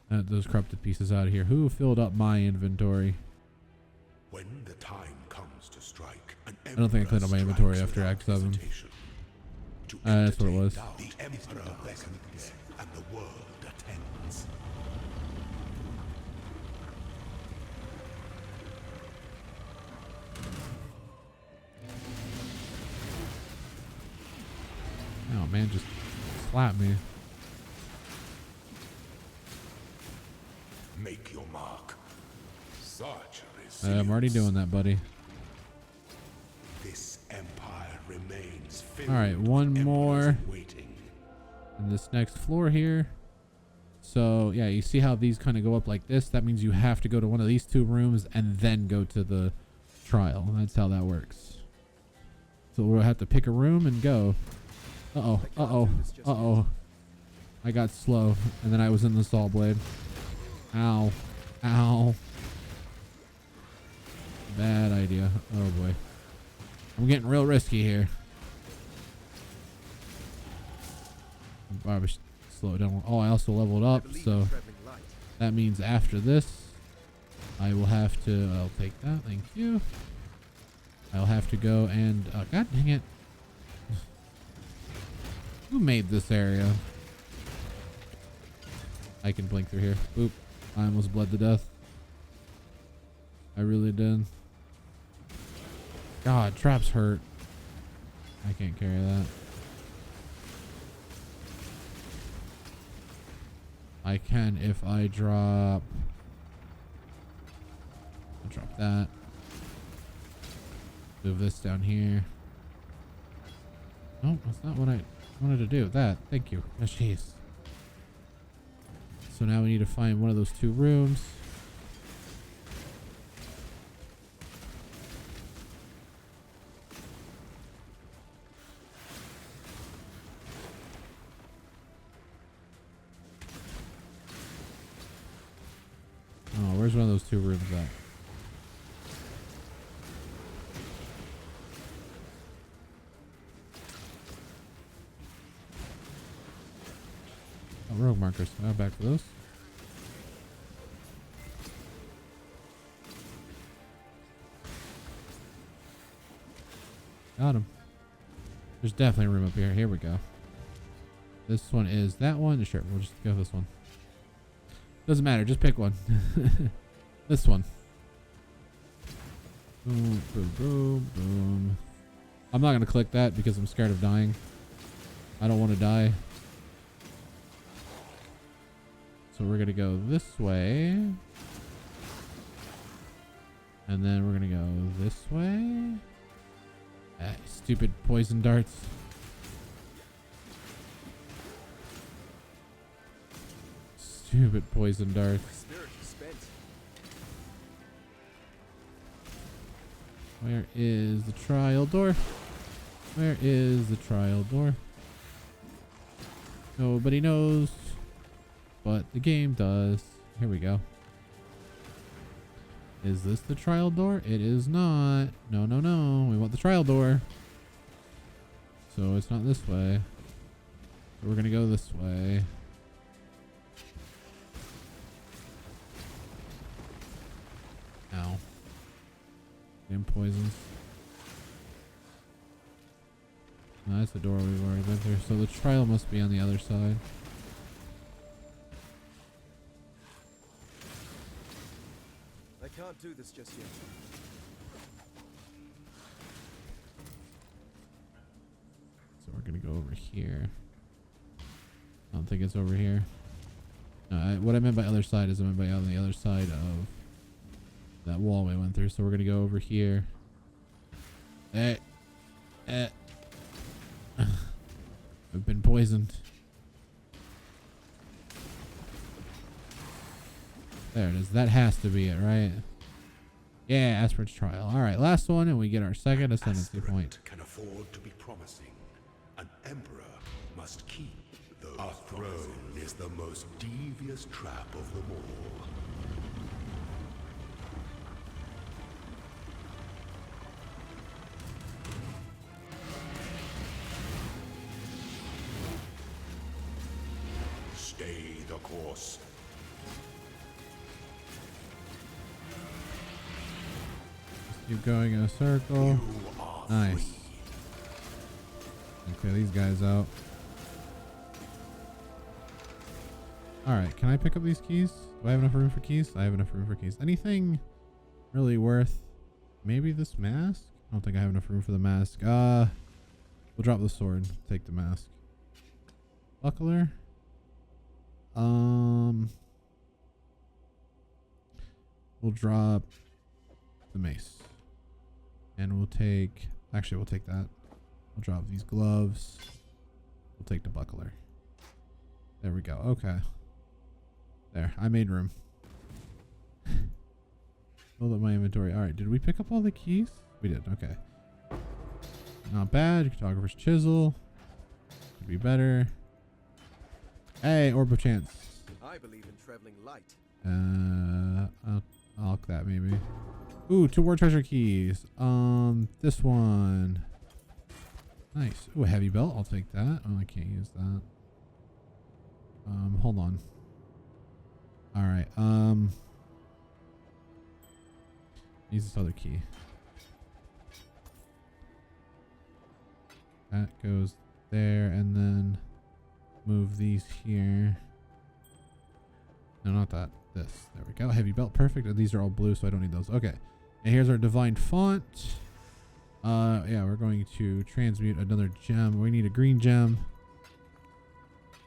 Those corrupted pieces out of here. Who filled up my inventory? When the time comes to strike, I don't think I cleaned up my inventory after Act 7. That's what it was. The Emperor beckons, and the world attends. Oh man, just slap me. Make your mark. Such I'm already doing that, buddy. This empire remains filled. All right, one with more. emperors waiting. In this next floor here. So yeah, you see how these kind of go up like this? That means you have to go to one of these two rooms and then go to the trial. That's how that works. So we'll have to pick a room and go. Uh-oh, uh-oh, uh-oh. I got slow, and then I was in the saw blade. Ow, ow. Bad idea. Oh boy. I'm getting real risky here. Probably slow down. Oh, I also leveled up, so that means after this, I will have to. I'll take that. Thank you. I'll have to go and. God dang it! Who made this area? I can blink through here. Oop! I almost bled to death. I really did. God, traps hurt. I can't carry that. I can if I drop. I'll drop that. Move this down here. No, that's not what I wanted to do. That. Thank you. Oh, jeez. So now we need to find one of those two rooms. Oh, where's one of those two rooms at? Oh, rogue markers. Oh, back for those. Got him. There's definitely a room up here. Here we go. This one is that one. Sure, we'll just go with this one. Doesn't matter. Just pick one. This one. Boom, boom, boom, boom. I'm not going to click that because I'm scared of dying. I don't want to die. So we're going to go this way. And then we're going to go this way. Stupid poison darts. Stupid poison darts. My spirit is spent. Where is the trial door? Where is the trial door? Nobody knows, but the game does. Here we go. Is this the trial door? It is not. No, no, no. We want the trial door. So it's not this way. So we're going to go this way. Ow. Damn poisons. No, that's the door we've already been through. So the trial must be on the other side. I Can't do this just yet. So we're gonna go over here. I don't think it's over here. No, what I meant by other side is I meant by on the other side of that wall we went through. So we're gonna go over here. I've been poisoned. There it is. That has to be it, right? Yeah, Aspirant's trial. All right, last one, and we get our second ascendancy point. Can afford to be promising. An emperor must keep those. Our throne is the most devious trap of them all. Stay the course. Keep going in a circle. You are Nice. free. And clear these guys out. Alright, can I pick up these keys? Do I have enough room for keys? I have enough room for keys. Anything really worth? Maybe this mask? I don't think I have enough room for the mask. We'll drop the sword. Take the mask. Buckler. We'll drop the mace. And we'll take, actually we'll take that. We'll drop these gloves. We'll take the buckler. There we go. Okay. There, I made room. Build up my inventory. All right, did we pick up all the keys? We did. Okay. Not bad. Cartographer's chisel. Could be better. Hey, orb of chance. I believe in traveling light. I'll look that maybe. Ooh, 2 war treasure keys. This one. Nice. Ooh, a heavy belt. I'll take that. Oh, I can't use that. Hold on. All right. Use this other key. That goes there, and then move these here. No, not that. This. There we go. Heavy belt. Perfect. And these are all blue, so I don't need those. Okay. And here's our divine font. Yeah, we're going to transmute another gem. We need a green gem.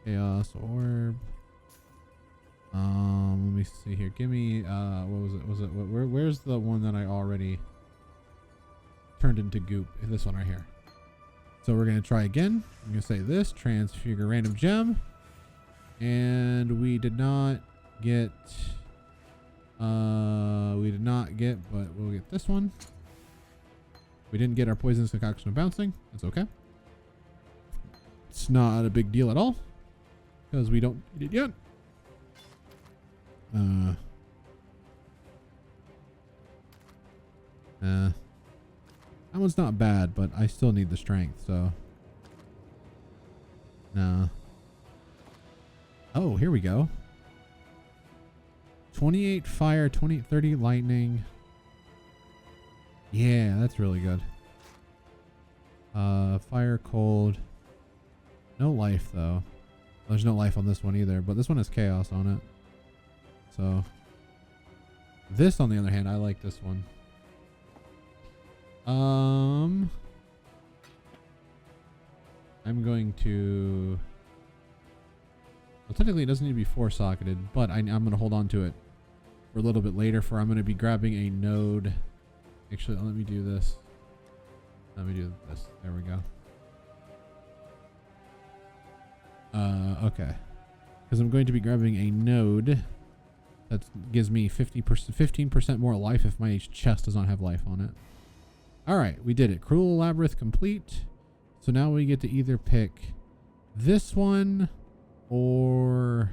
Chaos orb. Let me see here. Give me what was it? Where's the one that I already turned into goop? This one right here. So we're gonna try again. I'm gonna say this, transfigure random gem. And we did not get but we'll get this one. We didn't get our poisonous concoction of bouncing. That's okay. It's not a big deal at all because we don't need it yet. That one's not bad, but I still need the strength, so no. Oh, here we go. 28 fire, 30 lightning. Yeah, that's really good. Fire, cold. No life though. There's no life on this one either, but this one has chaos on it. So this, on the other hand, I like this one. I'm going to, well, technically it doesn't need to be 4-socketed, but I'm going to hold on to it for a little bit later, for I'm going to be grabbing a node. Actually, let me do this. Let me do this. There we go. Okay. Because I'm going to be grabbing a node that gives me 15% more life if my chest does not have life on it. Alright, we did it. Cruel Labyrinth complete. So now we get to either pick this one or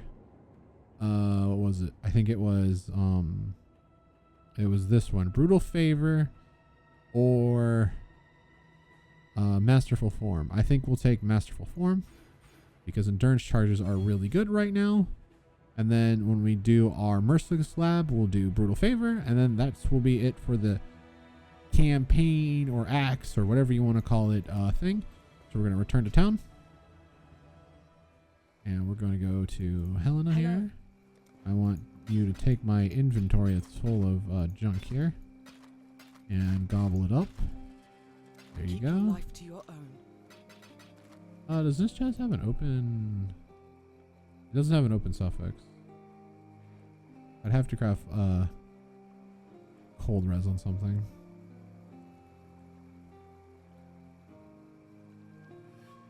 what was it? I think it was this one. Brutal Favor or Masterful Form. I think we'll take Masterful Form because endurance charges are really good right now. And then when we do our Merciless Lab, we'll do Brutal Favor, and then that will be it for the campaign or axe or whatever you want to call it thing. So we're going to return to town. And we're going to go to Helena here. I want you to take my inventory that's full of junk here and gobble it up. There you Keep your go. life to your own. Does this chest have an open? It doesn't have an open suffix. I'd have to craft cold res on something.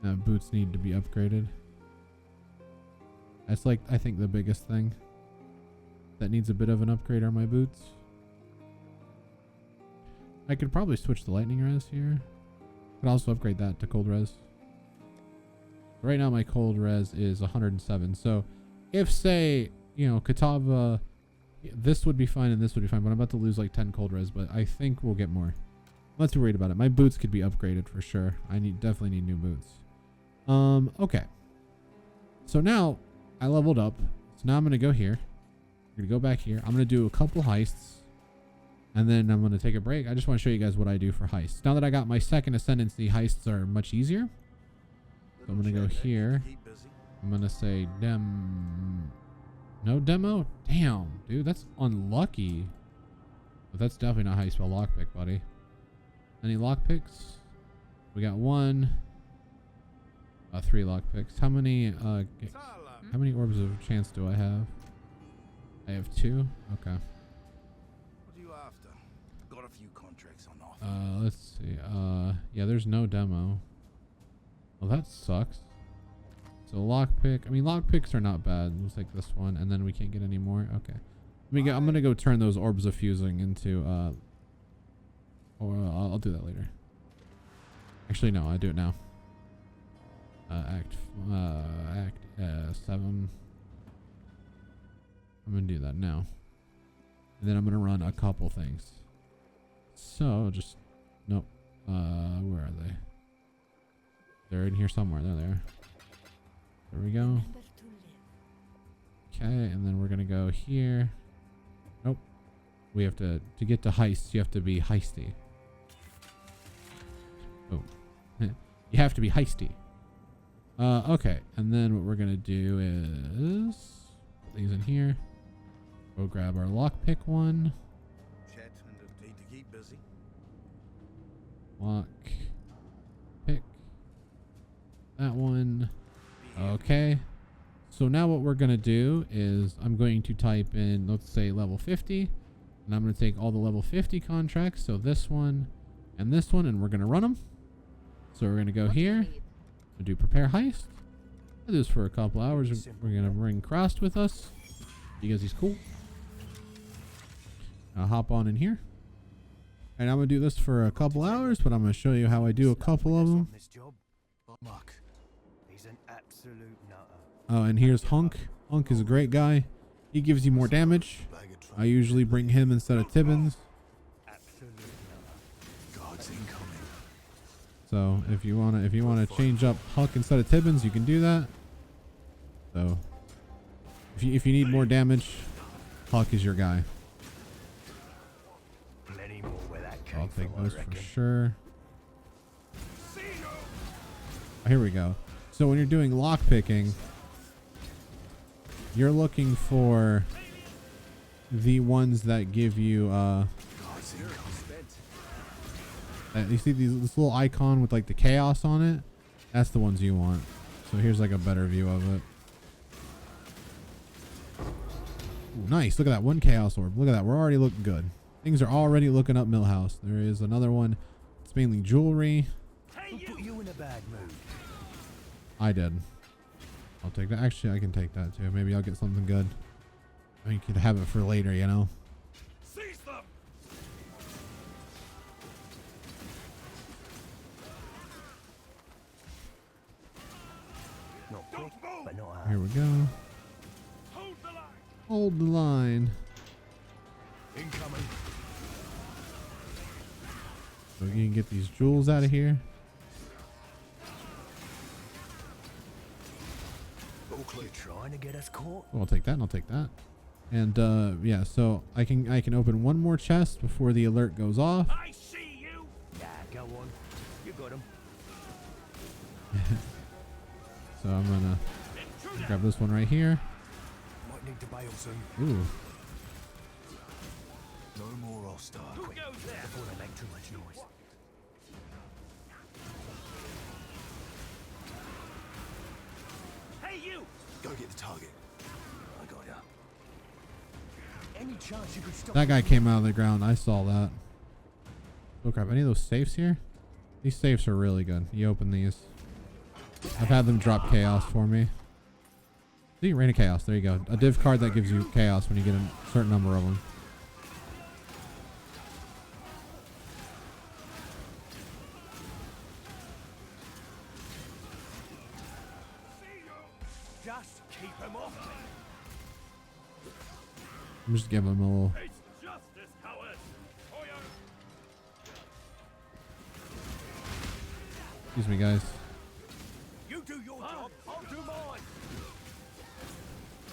Boots need to be upgraded. That's like, I think, the biggest thing that needs a bit of an upgrade are my boots. I could probably switch the lightning res here. Could also upgrade that to cold res. Right now my cold res is 107. So if, say, you know, Katava, this would be fine and this would be fine, but I'm about to lose like 10 cold res, but I think we'll get more. I'm not too worried about it. My boots could be upgraded for sure. I definitely need new boots. Okay. So now I leveled up. So now I'm going to go here. I'm going to go back here. I'm going to do a couple heists. And then I'm going to take a break. I just want to show you guys what I do for heists. Now that I got my second ascendancy, heists are much easier. So I'm going to go here. I'm going to say no demo? Damn, dude, that's unlucky. But that's definitely not how you spell lockpick, buddy. Any lockpicks? We got one. 3 lockpicks. How many orbs of chance do I have? I have 2. Okay. What are you after? Got a few contracts on offer. Let's see. Yeah, there's no demo. Well, that sucks. So lockpick. I mean, lockpicks are not bad. Looks like this one, and then we can't get any more. Okay. I'm gonna go turn those orbs of fusing into. Or I'll do that later. Actually, no. I do it now. Act 7. I'm gonna do that now, and then I'm gonna run a couple things. So just nope. Where are they? They're in here somewhere. They're there. There we go. Okay, and then we're gonna go here. Nope. We have to get to heists. You have to be heisty. Oh, you have to be heisty. Okay, and then what we're gonna do is put these in here. Go grab our lockpick one. Chet and need to keep busy. Lock pick that one. Okay, so now what we're gonna do is I'm going to type in, let's say, level 50, and I'm gonna take all the level 50 contracts, so this one and this one, and we're gonna run them. So we're gonna go here. We'll do prepare heist. Do this for a couple hours. We're gonna bring Crossed with us because he's cool. I'll hop on in here, and I'm gonna do this for a couple hours, but I'm gonna show you how I do a couple of them. He's an absolute nutter. Oh, and here's Hunk. Hunk is a great guy. He gives you more damage. I usually bring him instead of Tibbins. Absolute nutter. God's incoming. So if you wanna change up Hunk instead of Tibbins, you can do that. So if you need more damage, Hunk is your guy. Plenty more where that I'll came take from, those I for reckon. sure. Oh, here we go. So when you're doing lock picking, you're looking for the ones that give you you see this little icon with like the chaos on it? That's the ones you want. So here's like a better view of it. Ooh, nice. Look at that one chaos orb. Look at that. We're already looking good. Things are already looking up Millhouse. There is another one. It's mainly jewelry. Who put you in a bad mood? I did. I'll take that. Actually, I can take that too. Maybe I'll get something good. I mean, you could have it for later, you know? Seize them! Not quick, but not hard. Here we go. Hold the line! Hold the line. Incoming. So you can get these jewels out of here. You're trying to get us caught? Oh, I'll take that and I'll take that. And yeah, so I can open one more chest before the alert goes off. I see you! Yeah, go on. You got him. So I'm gonna grab this one right here. Might need to bail soon. Ooh, No more hostile. Quick, before they make too much noise. Hey, you! Go get the target. I got ya. Any chance you could stop? That guy came out of the ground. I saw that. Oh crap! Any of those safes here? These safes are really good. You open these. I've had them drop chaos for me. See, Rain of Chaos. There you go. A div card that gives you chaos when you get a certain number of them. Just keep him off me. I'm just giving him a little. It's justice, coward. Excuse me, guys. You do your job, I'll do mine.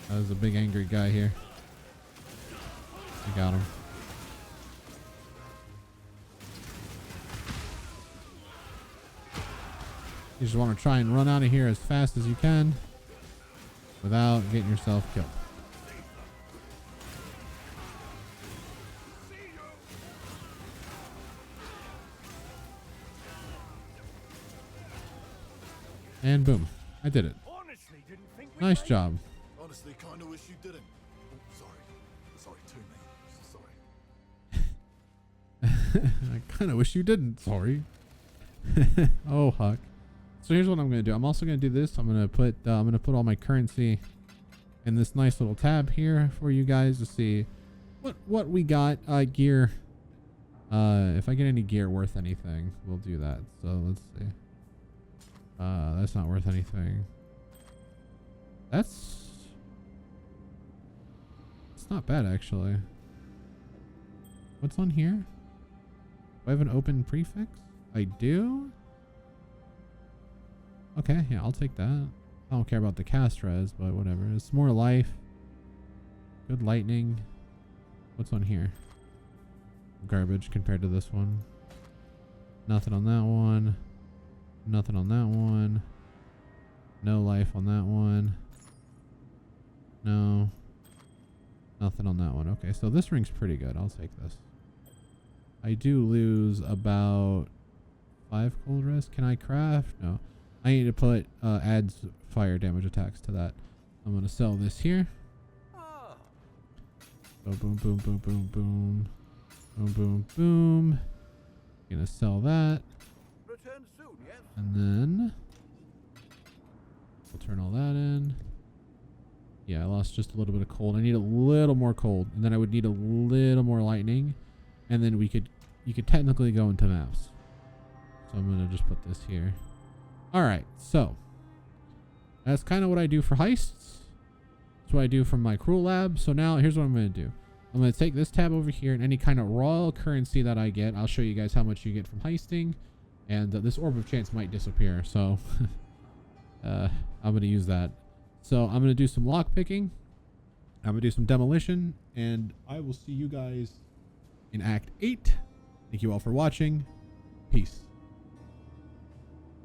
There's a big angry guy here. I got him. You just want to try and run out of here as fast as you can without getting yourself killed. And boom, I did it. Honestly, didn't think we Nice made job. Honestly, kinda wish you didn't. Oh, sorry. Sorry to me. Sorry. I kind of wish you didn't. Sorry. Oh, Huck. So here's what I'm gonna do. I'm also gonna do this. I'm gonna put all my currency in this nice little tab here for you guys to see what we got. Gear. If I get any gear worth anything, we'll do that. So let's see. That's not worth anything. It's not bad actually. What's on here? Do I have an open prefix? I do? Okay, yeah, I'll take that. I don't care about the cast res, but whatever. It's more life. Good lightning. What's on here? Garbage compared to this one. Nothing on that one. Nothing on that one. No life on that one. No. Nothing on that one. Okay, so this ring's pretty good. I'll take this. I do lose about 5 cold rest. Can I craft? No. I need to put adds fire damage attacks to that. I'm gonna sell this here. Boom, boom, boom, boom, boom, boom. Boom, boom, boom. Gonna sell that. Return soon, yes? And then we'll turn all that in. Yeah, I lost just a little bit of cold. I need a little more cold, and then I would need a little more lightning, and then you could technically go into maps. So I'm gonna just put this here. All right, so that's kind of what I do for heists. That's what I do from my Cruel Lab. So now here's what I'm gonna do. I'm gonna take this tab over here, and any kind of raw currency that I get, I'll show you guys how much you get from heisting. And this orb of chance might disappear, so I'm gonna use that. So I'm gonna do some lock picking. I'm gonna do some demolition, and I will see you guys in Act 8. Thank you all for watching. Peace.